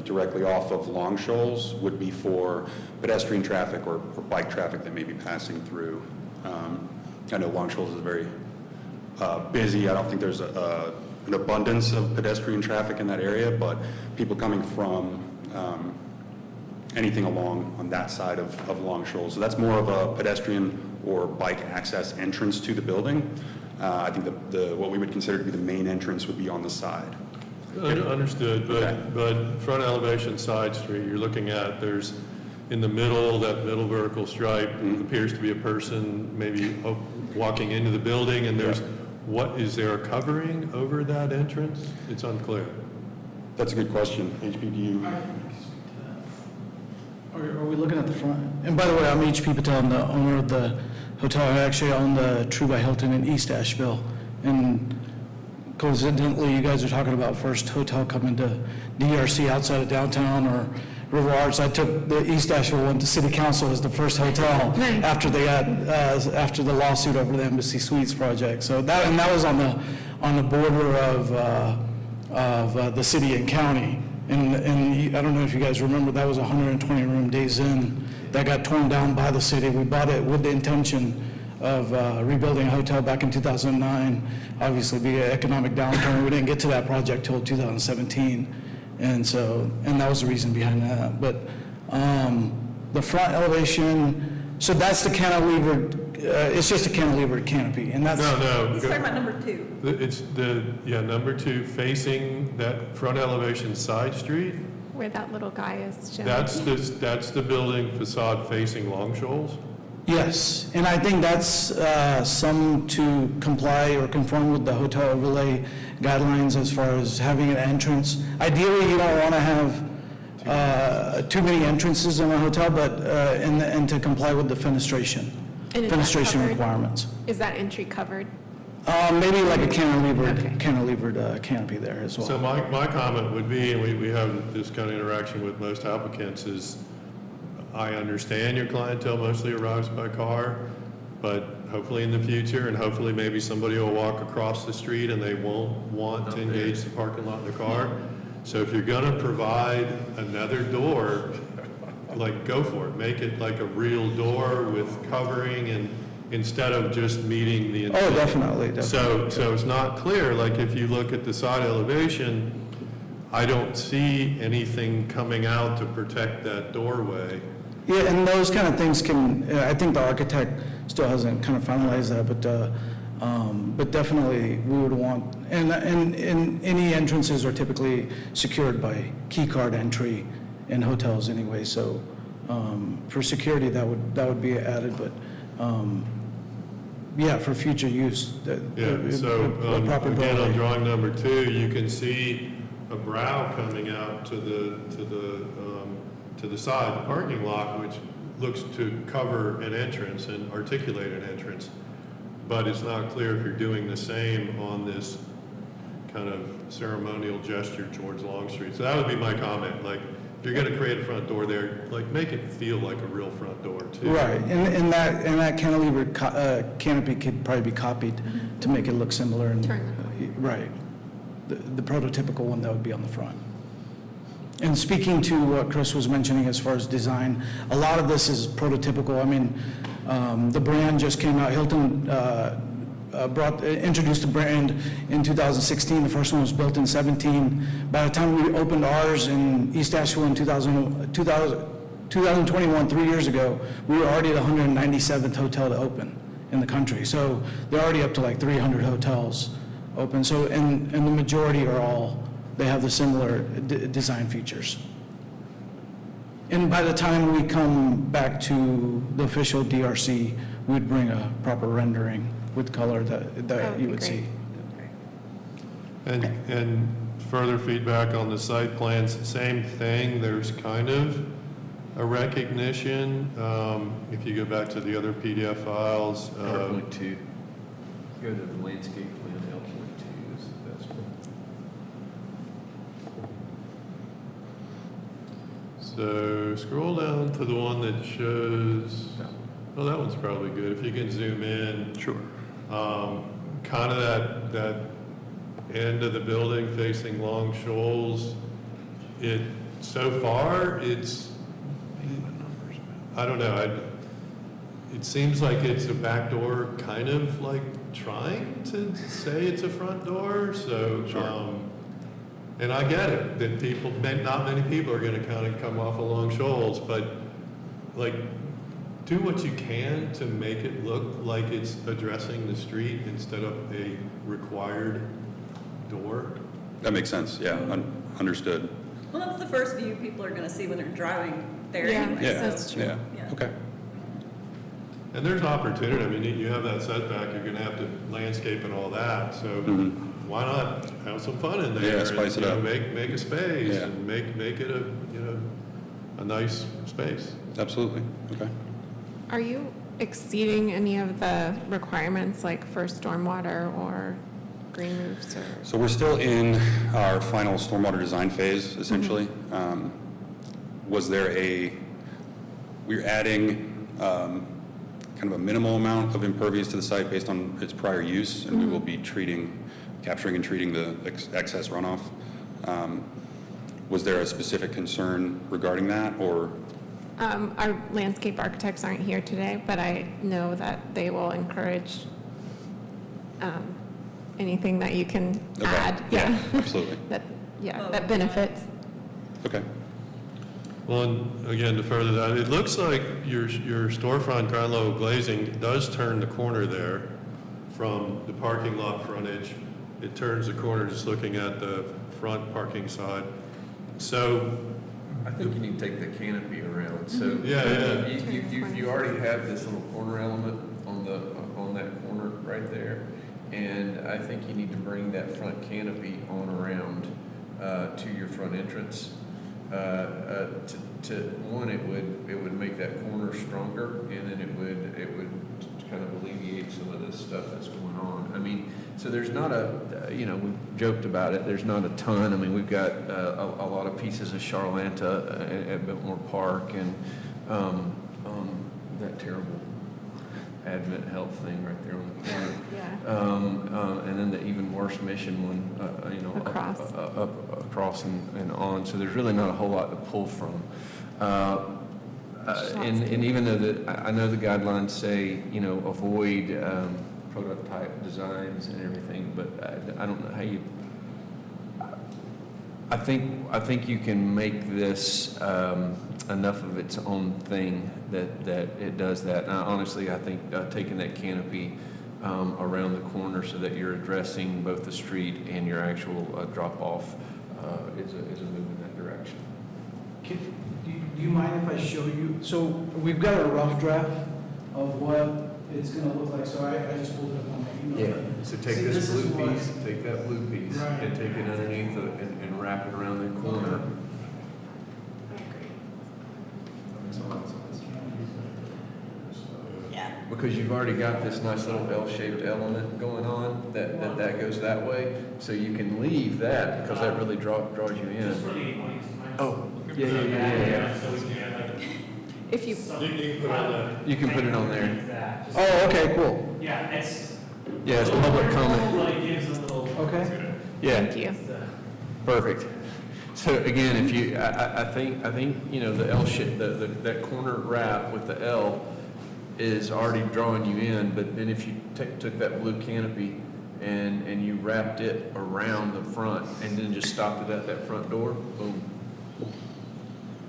directly off of Long Shoals would be for pedestrian traffic or bike traffic that may be passing through. I know Long Shoals is very busy. I don't think there's an abundance of pedestrian traffic in that area, but people coming from anything along on that side of Long Shoals. So that's more of a pedestrian or bike access entrance to the building. I think what we would consider to be the main entrance would be on the side. Understood, Okay. but front elevation side street, you're looking at, there's, in the middle, that middle vertical stripe appears to be a person maybe walking into the building, and there's, is there a covering over that entrance? It's unclear. That's a good question. HB, do you? Are we looking at the front? And by the way, I'm H.P. Patel, I'm the owner of the hotel. I actually own the True by Hilton in East Asheville. And coincidentally, you guys are talking about first hotel coming to DRC outside of downtown or River Arts. I took the East Asheville one to City Council as the first hotel Nice. after they had, after the lawsuit over the Embassy Suites project. So that was on the border of the city and county. And I don't know if you guys remember, that was a 120-room Days Inn that got torn down by the city. We bought it with the intention of rebuilding a hotel back in 2009. Obviously, being an economic downturn, we didn't get to that project till 2017. And that was the reason behind that. But the front elevation, so that's the cantilevered, it's just a cantilevered canopy. And that's, No. He's talking about number 2. It's number 2, facing that front elevation side street. Where that little guy is, Jim. That's the building facade facing Long Shoals. yes. And I think that's some to comply or conform with the hotel overlay guidelines as far as having an entrance. Ideally, you don't want to have too many entrances in a hotel, but, and to comply with the fenestration And is that covered? requirements. Is that entry covered? Maybe like a cantilevered, Okay. canopy there as well. So my comment would be, and we have this kind of interaction with most applicants, is I understand your clientele mostly arrives by car, but hopefully in the future, and hopefully maybe somebody will walk across the street and they won't want to engage the parking lot in the car. So if you're gonna provide another door, like, go for it. Make it like a real door with covering, and instead of just meeting the. Oh, definitely. So it's not clear, like, if you look at the side elevation, I don't see anything coming out to protect that doorway. Yeah, and those kind of things can, I think the architect still hasn't kind of finalized that, but definitely we would want, and any entrances are typically secured by key card entry in hotels anyway, so for security, that would be added, but yeah, for future use. Yeah, so a proper again, on doorway. drawing number 2, you can see a brow coming out to the side, the parking lot, which looks to cover an entrance and articulate an entrance. But it's not clear if you're doing the same on this kind of ceremonial gesture towards Long Street. So that would be my comment, like, if you're gonna create a front door there, like, make it feel like a real front door too. Right, and that cantilevered canopy could probably be copied to make it look similar. And Turn right, the prototypical one that would be on the front. And speaking to what Chris was mentioning as far as design, a lot of this is prototypical. I mean, the brand just came out. Hilton introduced the brand in 2016. The first one was built in 17. By the time we opened ours in East Asheville in 2021, 3 years ago, we were already the 197th hotel to open in the country. So they're already up to like 300 hotels open. So, and the majority are all, they have the similar design features. And by the time we come back to the official DRC, we'd bring a proper rendering with color that That would you be would great. see. And further feedback on the site plans, same thing, there's kind of a recognition, if you go back to the other PDF files. L.2. Go to the landscape plan, L.2 is the best one. So scroll down to the one that shows, oh, that one's probably good, if you can zoom in. Sure. Kind of that end of the building facing Long Shoals, so far, I don't know, it seems like it's a back door, kind of like trying to say it's a front door, so, and I get it, that not many people are gonna kind of come off of Long Shoals, but like, do what you can to make it look like it's addressing the street instead of a required door. That makes sense, yeah, understood. Well, that's the first view people are gonna see when they're driving there Yeah, anyway. Yeah, so- that's true. yeah, Yeah. okay. And there's opportunity, I mean, you have that setback, you're gonna have to landscape and all that, so why not have some fun in there? Yeah, spice and, it you know, up. Make a space Yeah. and make it a, you know, a nice space. Absolutely, okay. Are you exceeding any of the requirements, like for stormwater or green roofs or? So we're still in our final stormwater design phase, essentially. Was there we're adding kind of a minimal amount of impervious to the site based on its prior use, and we will be capturing and treating the excess runoff. Was there a specific concern regarding that, or? Our landscape architects aren't here today, but I know that they will encourage anything that you can Okay. add. Yeah, absolutely. That benefits. Okay. Well, and again, to further that, it looks like your storefront ground level glazing does turn the corner there from the parking lot frontage. It turns the corner just looking at the front parking side. So, I think you need to take the canopy around, so. Yeah. You already have this little corner element on that corner right there, and I think you need to bring that front canopy on around to your front entrance. One, it would make that corner stronger, and then it would kind of alleviate some of this stuff that's going on. I mean, so there's not we've joked about it, there's not a ton. I mean, we've got a lot of pieces of Charlanta at Biltmore Park, and that terrible Advent Health thing right there on the corner. Yeah. And then the even worse Mission one, Across. up across and on. So there's really not a whole lot to pull from. And even though I know the guidelines say, avoid prototype designs and everything, but I don't know how you. I think you can make this enough of its own thing that it does that. And honestly, I think taking that canopy around the corner so that you're addressing both the street and your actual drop-off is a move in that direction. Do you mind if I show you? So we've got a rough draft of what it's going to look like. So I just pulled it up on my email. So take See, this this is blue what- piece, take that blue piece, Right. and take it underneath and wrap it around the corner. Yeah. Because you've already got this nice little L-shaped element going on, that goes that way, so you can leave that, because that really draws you in. Just for the audience. Oh, yeah. So we can add like. If you, you can put on that. You can put it on there. That, just- Oh, okay, cool. Yeah, it's. Yeah, it's public comment. But it gives a little. Okay. thank you. Perfect. So again, if you, I think, the L shape, that corner wrap with the L is already drawing you in, but then if you took that blue canopy and you wrapped it around the front and then just stopped it at that front door, boom.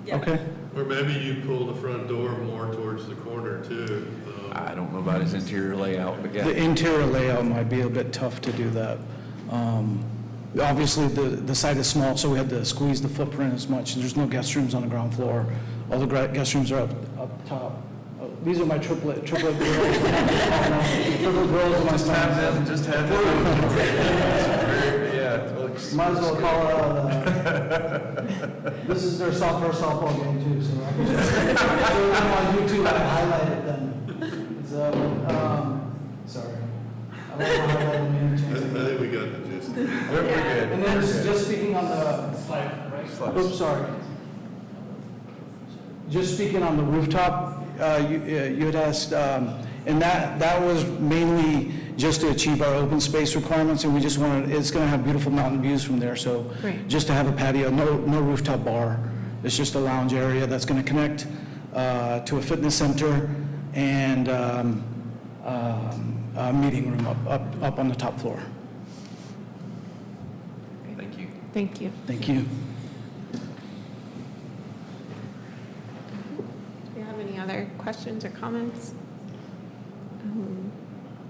Yeah. Okay. Or maybe you pull the front door more towards the corner too. I don't know about his interior layout, but The yeah. interior layout might be a bit tough to do that. Obviously, the site is small, so we had to squeeze the footprint as much. There's no guest rooms on the ground floor. All the guest rooms are up top. These are my triplet girls. Triplet girls in my style. Just have them. Yeah, it looks. Might as well call it, this is their first softball game too, so I can just throw them on YouTube and highlight them. So, sorry. I don't want to highlight them any I chance. think we got the gist. We're good. And then just speaking on the, Slide, right? oops, sorry. Just speaking on the rooftop, you had asked, and that was mainly just to achieve our open space requirements, and we just wanted, it's going to have beautiful mountain views from there, so Great. just to have a patio, no rooftop bar. It's just a lounge area that's going to connect to a fitness center and a meeting room up on the top floor. Thank you. Thank you. Thank you. Do you have any other questions or comments?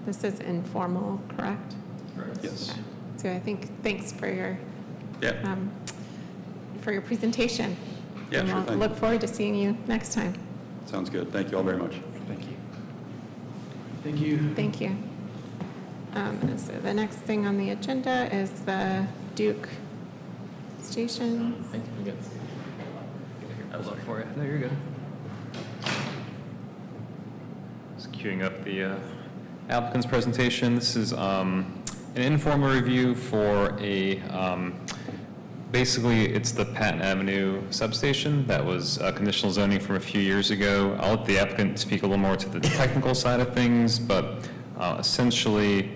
This is informal, correct? Yes. Okay. So I think, thanks for your Yeah. presentation. Yeah, And sure we'll thing. look forward to seeing you next time. Sounds good. Thank you all very much. Thank you. Thank you. Thank you. And so the next thing on the agenda is the Duke Station. Thank you. That was up for you. No, you're good. Just queuing up the applicant's presentation. This is an informal review for a, basically, it's the Patton Avenue substation that was conditional zoning from a few years ago. I'll let the applicant speak a little more to the technical side of things, but essentially,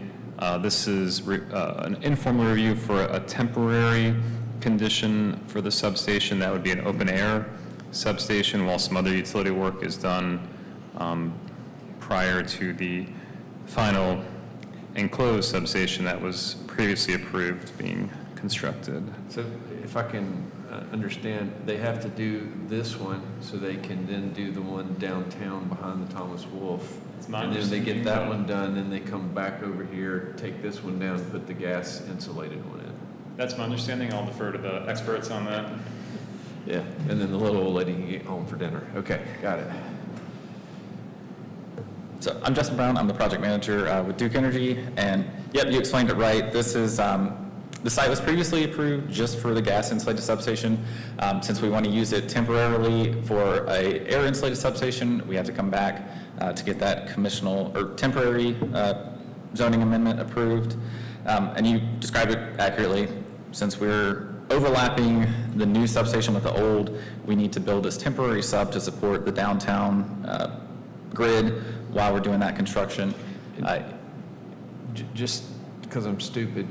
this is an informal review for a temporary condition for the substation. That would be an open-air substation while some other utility work is done prior to the final enclosed substation that was previously approved being constructed. So if I can understand, they have to do this one so they can then do the one downtown behind the Thomas Wolfe. It's my And then they get understanding that that- one done, then they come back over here, take this one down, put the gas insulated one in. That's my understanding. I'll defer to the experts on that. Yeah, and then the little old lady can get home for dinner. Okay, got it. So I'm Justin Brown, I'm the project manager with Duke Energy, and yep, you explained it right. This is, the site was previously approved just for the gas insulated substation. Since we want to use it temporarily for a air insulated substation, we have to come back to get that commissional or temporary zoning amendment approved. And you described it accurately. Since we're overlapping the new substation with the old, we need to build this temporary sub to support the downtown grid while we're doing that construction. Just because I'm stupid,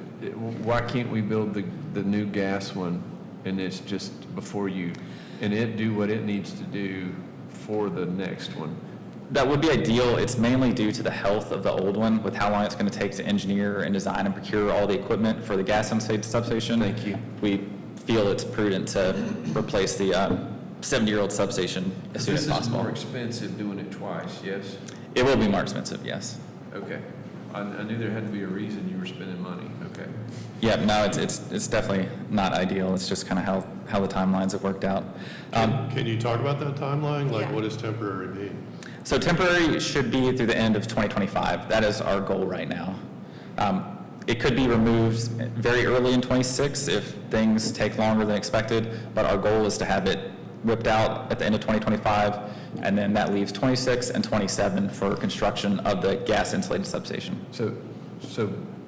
why can't we build the new gas one and it's just before you, and it do what it needs to do for the next one? That would be ideal. It's mainly due to the health of the old one, with how long it's going to take to engineer and design and procure all the equipment for the gas insulated substation. Thank you. We feel it's prudent to replace the 70-year-old substation as soon as This is possible. more expensive doing it twice, yes? It will be more expensive, yes. Okay. I knew there had to be a reason you were spending money. Okay. Yeah, no, it's definitely not ideal. It's just kind of how the timelines have worked out. Can you talk about that timeline? Like, Yeah. what does temporary mean? So temporary should be through the end of 2025. That is our goal right now. It could be removed very early in 26 if things take longer than expected, but our goal is to have it ripped out at the end of 2025, and then that leaves 26 and 27 for construction of the gas insulated substation. So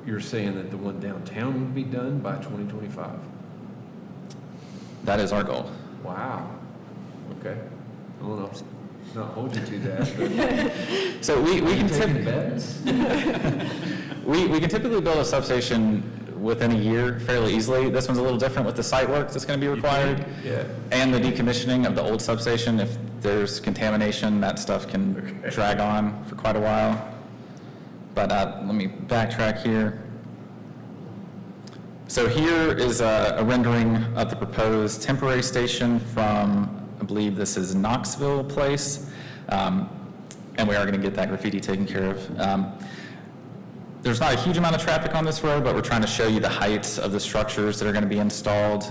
you're saying that the one downtown would be done by 2025? That is our goal. Wow. Okay. I will not hold you to that, but So we can taking typically, bets? we can typically build a substation within a year fairly easily. This one's a little different with the site work that's going to be required. Yeah. And the decommissioning of the old substation. If there's contamination, that stuff can drag on for quite a while. But let me backtrack here. So here is a rendering of the proposed temporary station from, I believe this is Knoxville Place. And we are going to get that graffiti taken care of. There's not a huge amount of traffic on this road, but we're trying to show you the heights of the structures that are going to be installed.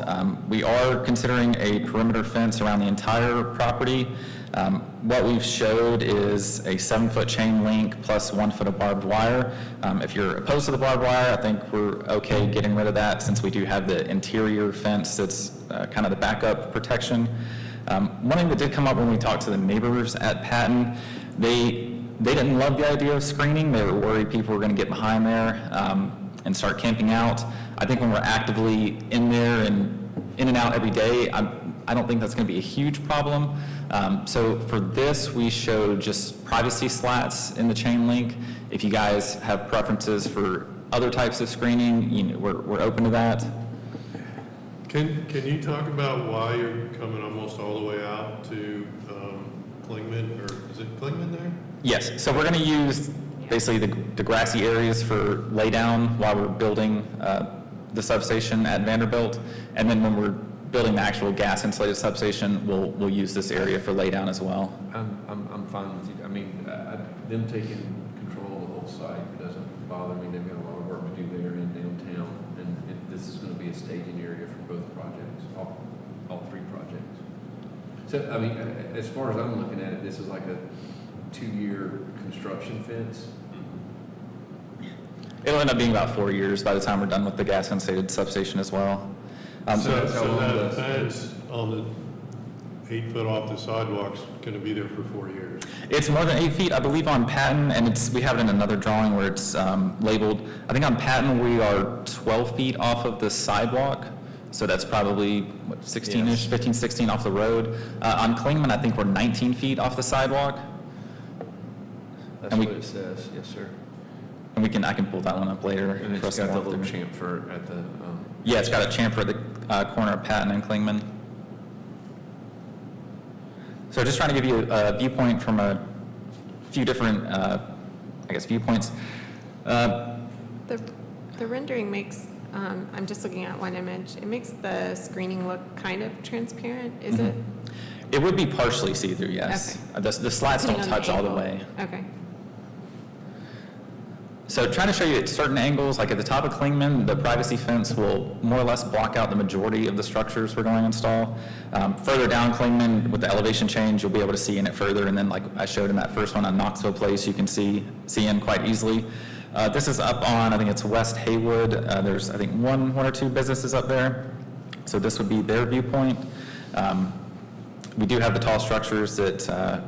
We are considering a perimeter fence around the entire property. What we've showed is a 7-foot chain link plus 1 foot of barbed wire. If you're opposed to the barbed wire, I think we're okay getting rid of that since we do have the interior fence that's kind of the backup protection. One thing that did come up when we talked to the neighbors at Patton, they didn't love the idea of screening. They were worried people were going to get behind there and start camping out. I think when we're actively in there and in and out every day, I don't think that's going to be a huge problem. So for this, we showed just privacy slats in the chain link. If you guys have preferences for other types of screening, we're open to that. Can you talk about why you're coming almost all the way out to Klingman, or is it Klingman there? Yes, so we're going to use basically the grassy areas for laydown while we're building the substation at Vanderbilt. And then when we're building the actual gas insulated substation, we'll use this area for laydown as well. I'm fine with you. I mean, them taking control of the whole site doesn't bother me. They've got a lot of work to do there in downtown, and this is going to be a staging area for both projects, all three projects. So, I mean, as far as I'm looking at it, this is like a 2-year construction fence. It'll end up being about 4 years by the time we're done with the gas insulated substation as well. So that's how long that the- fence on the 8 foot off the sidewalk's gonna be there for 4 years. It's more than 8 feet, I believe, on Patton, and we have it in another drawing where it's labeled. I think on Patton, we are 12 feet off of the sidewalk, so that's probably, what, 16-ish, 15, 16 off the road. On Klingman, I think we're 19 feet off the sidewalk, That's And we- what it says, yes, sir. and I can pull that one up later. And for it's us to got the walk little through. chamfer at the, Yeah, it's got a chamfer at the corner of Patton and Klingman. So just trying to give you a viewpoint from a few different, viewpoints. The rendering makes, I'm just looking at one image, it makes the screening look kind of transparent, is it? It would be partially see-through, yes. The slats don't Depending on touch all the angle. way. Okay. So trying to show you at certain angles, like at the top of Klingman, the privacy fence will more or less block out the majority of the structures we're going to install. Further down Klingman, with the elevation change, you'll be able to see in it further, and then like I showed in that first one on Knoxville Place, you can see in quite easily. This is up on, I think it's West Haywood. There's, I think, one or two businesses up there. So this would be their viewpoint. We do have the tall structures that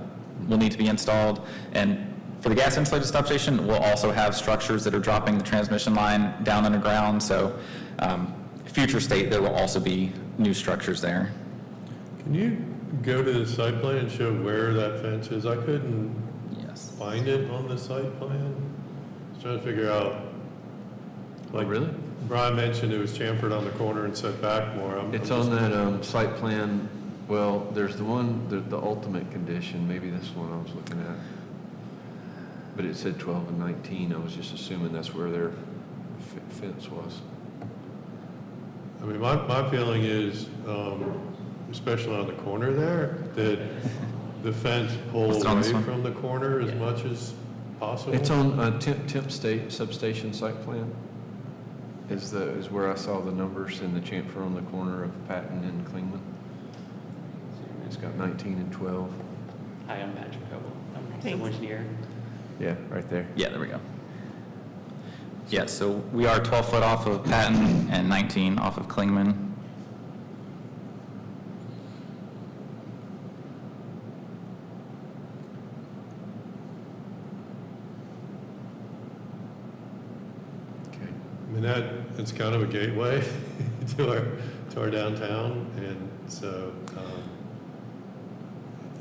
will need to be installed, and for the gas insulated substation, we'll also have structures that are dropping the transmission line down underground, so future state, there will also be new structures there. Can you go to the site plan and show where that fence is? I couldn't Yes. find it on the site plan. I was trying to figure out, like. really? Brian mentioned it was chamfered on the corner and set back more. It's I'm on just- that site plan. Well, there's the one, the ultimate condition, maybe this one I was looking at. But it said 12 and 19. I was just assuming that's where their fence was. I mean, my feeling is, especially on the corner there, that the fence pull What's it on this away one? from the corner as much as possible. It's on temp state substation site plan. Is where I saw the numbers in the chamfer on the corner of Patton and Klingman. It's got 19 and 12. Hi, I'm Patrick Coble. I'm a Thanks. civil engineer. Yeah, right there. Yeah, there we go. Yeah, so we are 12 foot off of Patton and 19 off of Klingman. Okay. I mean, it's kind of a gateway to our downtown, and so,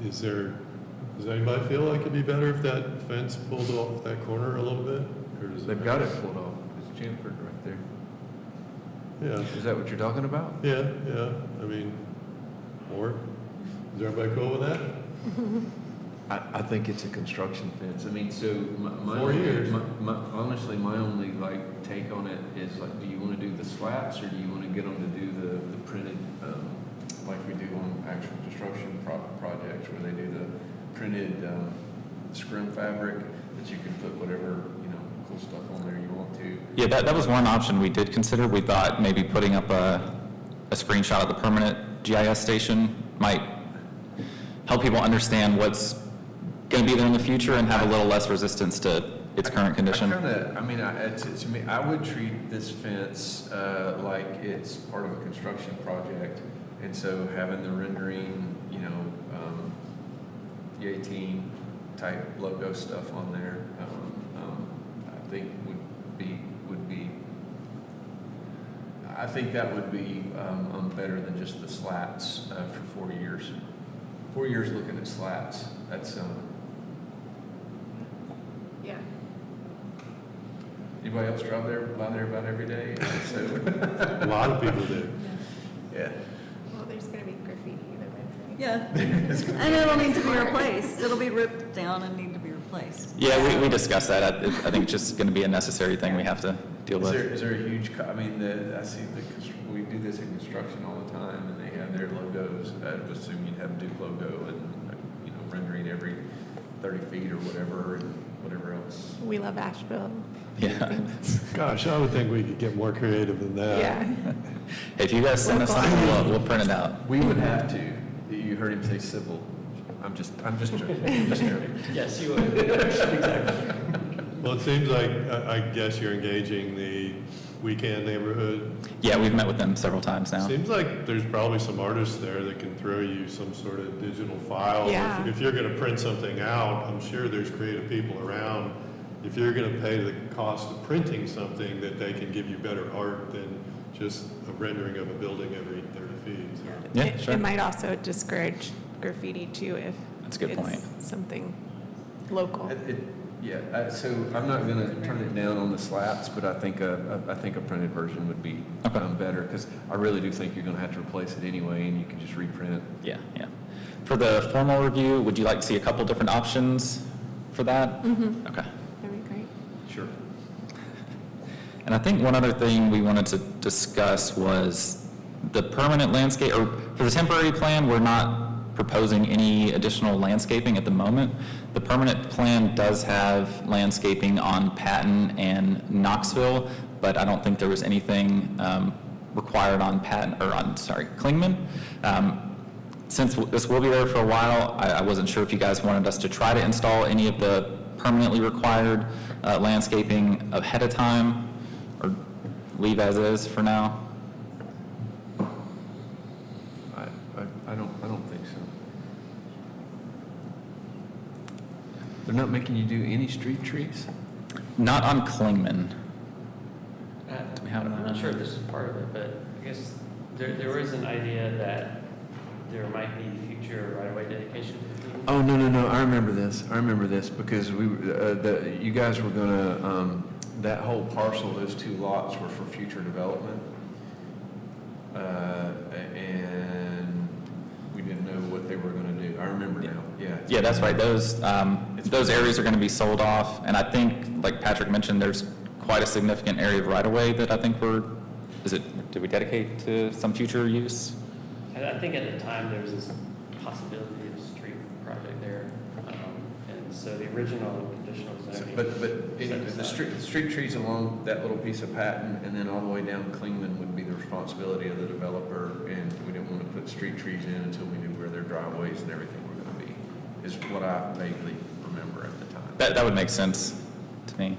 does anybody feel like it'd be better if that fence pulled off that corner a little bit? Or does They've got it pulled off. It's chamfered right there. Yeah, Is that what you're talking about? yeah, I mean, or, is everybody cool with that? I think it's a construction fence. I mean, so my 4 years. honestly, my only like take on it is like, do you want to do the slats or do you want to get them to do the printed, like we do on actual construction projects where they do the printed scrim fabric that you can put whatever, cool stuff on there you want to. Yeah, that was one option we did consider. We thought maybe putting up a screenshot of the permanent GIS station might help people understand what's going to be there in the future and have a little less resistance to its current condition. To me, I would treat this fence like it's part of a construction project. And so having the rendering, E18 type logo stuff on there, I think I think that would be better than just the slats for 4 years. 4 years looking at slats, that's, Yeah. anybody else drive there, by there about every day? So, A lot of people do. yeah. Well, there's going to be graffiti either way, right? Yeah, and it'll need to be replaced. It'll be ripped down and need to be replaced. Yeah, we discussed that. I think it's just going to be a necessary thing we have to deal with. Is there a huge, I see we do this in construction all the time, and they have their logos. I would assume you'd have Duke logo and, rendering every 30 feet or whatever, and whatever else. We love Asheville. Yeah. Gosh, I would think we could get more creative than that. Yeah. If you guys send us something, we'll print it out. We would have to. You heard him say civil. I'm just joking. I'm just joking. Yes, you would. Exactly. Well, it seems like, I guess you're engaging the weekend neighborhood. Yeah, we've met with them several times now. Seems like there's probably some artists there that can throw you some sort of digital file. Yeah. If you're gonna print something out, I'm sure there's creative people around. If you're gonna pay the cost of printing something, that they can give you better art than just a rendering of a building every 30 feet. So. Yeah, It- sure. It might also discourage graffiti too if That's a good it's point. something local. So I'm not going to turn it down on the slats, but I think a printed version would be Okay. better, because I really do think you're going to have to replace it anyway, and you can just reprint. Yeah, yeah. For the formal review, would you like to see a couple different options for that? Mm-hmm. Okay. That'd be great. Sure. And I think one other thing we wanted to discuss was the permanent landscape, or for the temporary plan, we're not proposing any additional landscaping at the moment. The permanent plan does have landscaping on Patton and Knoxville, but I don't think there was anything required on Klingman. Since this will be there for a while, I wasn't sure if you guys wanted us to try to install any of the permanently required landscaping ahead of time, or leave as is for now. I don't think so. They're not making you do any street trees? Not on Klingman. I'm not sure if this is part of it, but I guess there was an idea that there might be future right-of-way dedication. Oh, no, I remember this, because you guys were gonna, that whole parcel, those two lots were for future development. And we didn't know what they were gonna do. I remember now, yeah. Yeah, that's right. Those areas are going to be sold off, and I think, like Patrick mentioned, there's quite a significant area of right-of-way that I think did we dedicate to some future use? I think at the time, there was this possibility of a street project there. And so the original conditional zoning. But the street trees along that little piece of Patton and then all the way down Klingman would be the responsibility of the developer, and we didn't want to put street trees in until we knew where their driveways and everything were going to be, is what I vaguely remember at the time. That would make sense to me.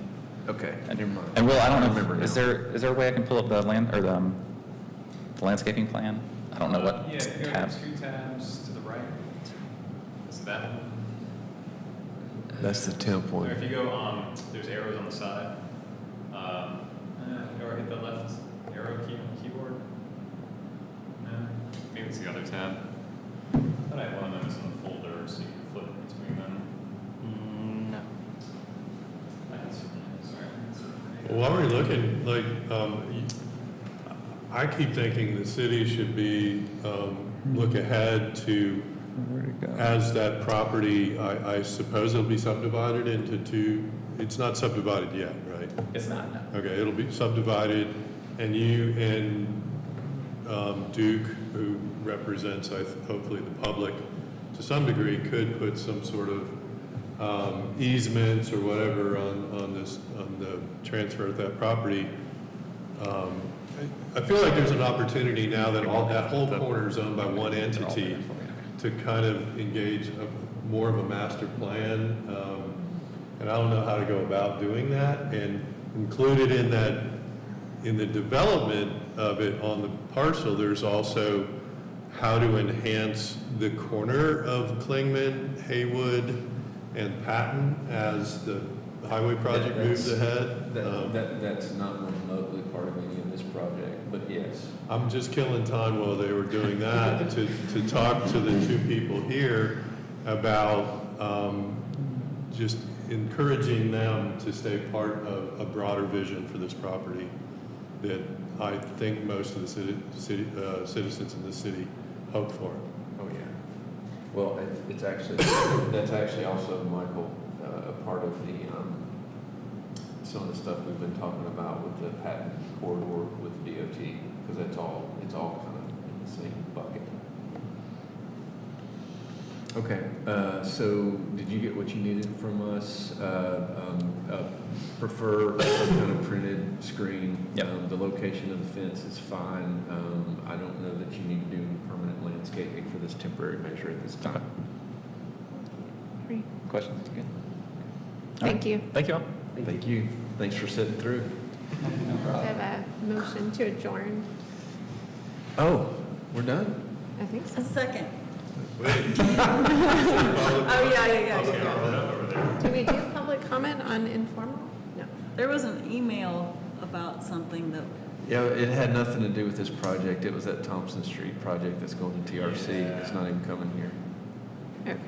Okay, never mind. And Will, I don't remember know, is now. there a way I can pull up the the landscaping plan? I don't know what Yeah, if you go tab. 2 tabs to the right. Is that one? That's the temp Or if one. you go, there's arrows on the side. Or hit the left arrow key on the keyboard. No, maybe it's the other tab. I thought I had one of them is in the folder, so you can flip between them. No. Well, while we're looking, I keep thinking the city should be, look ahead to, as that property, I suppose it'll be subdivided into 2, it's not subdivided yet, right? It's not, no. Okay, it'll be subdivided, and you and Duke, who represents, hopefully the public, to some degree, could put some sort of easements or whatever on the transfer of that property. I feel like there's an opportunity now that that whole corner is owned by one entity to kind of engage more of a master plan. And I don't know how to go about doing that, and included in that, in the development of it on the parcel, there's also how to enhance the corner of Klingman, Haywood, and Patton as the highway project moves ahead. That's not remotely part of any of this project, but yes. I'm just killing time while they were doing that to talk to the 2 people here about just encouraging them to stay part of a broader vision for this property that I think most of the citizens in the city hope for. Oh, yeah. Well, it's actually, that's actually also, Michael, a part of the some of the stuff we've been talking about with the patent corridor with DOT, because it's all kind of in the same bucket. Okay, so did you get what you needed from us? Prefer some kind of printed screen. Yep. The location of the fence is fine. I don't know that you need to do any permanent landscaping for this temporary measure at this time. Great. Questions? Good. Thank you. Thank you all. Thank you. Thanks for sitting through. I have a motion to adjourn. Oh, we're done? I think so. A second. Wait. Oh, yeah. Public comment over there. Do we do public comment on informal? No. There was an email about something that, Yeah, it had nothing to do with this project. It was that Thompson Street project that's going to TRC. It's not even coming here. Okay.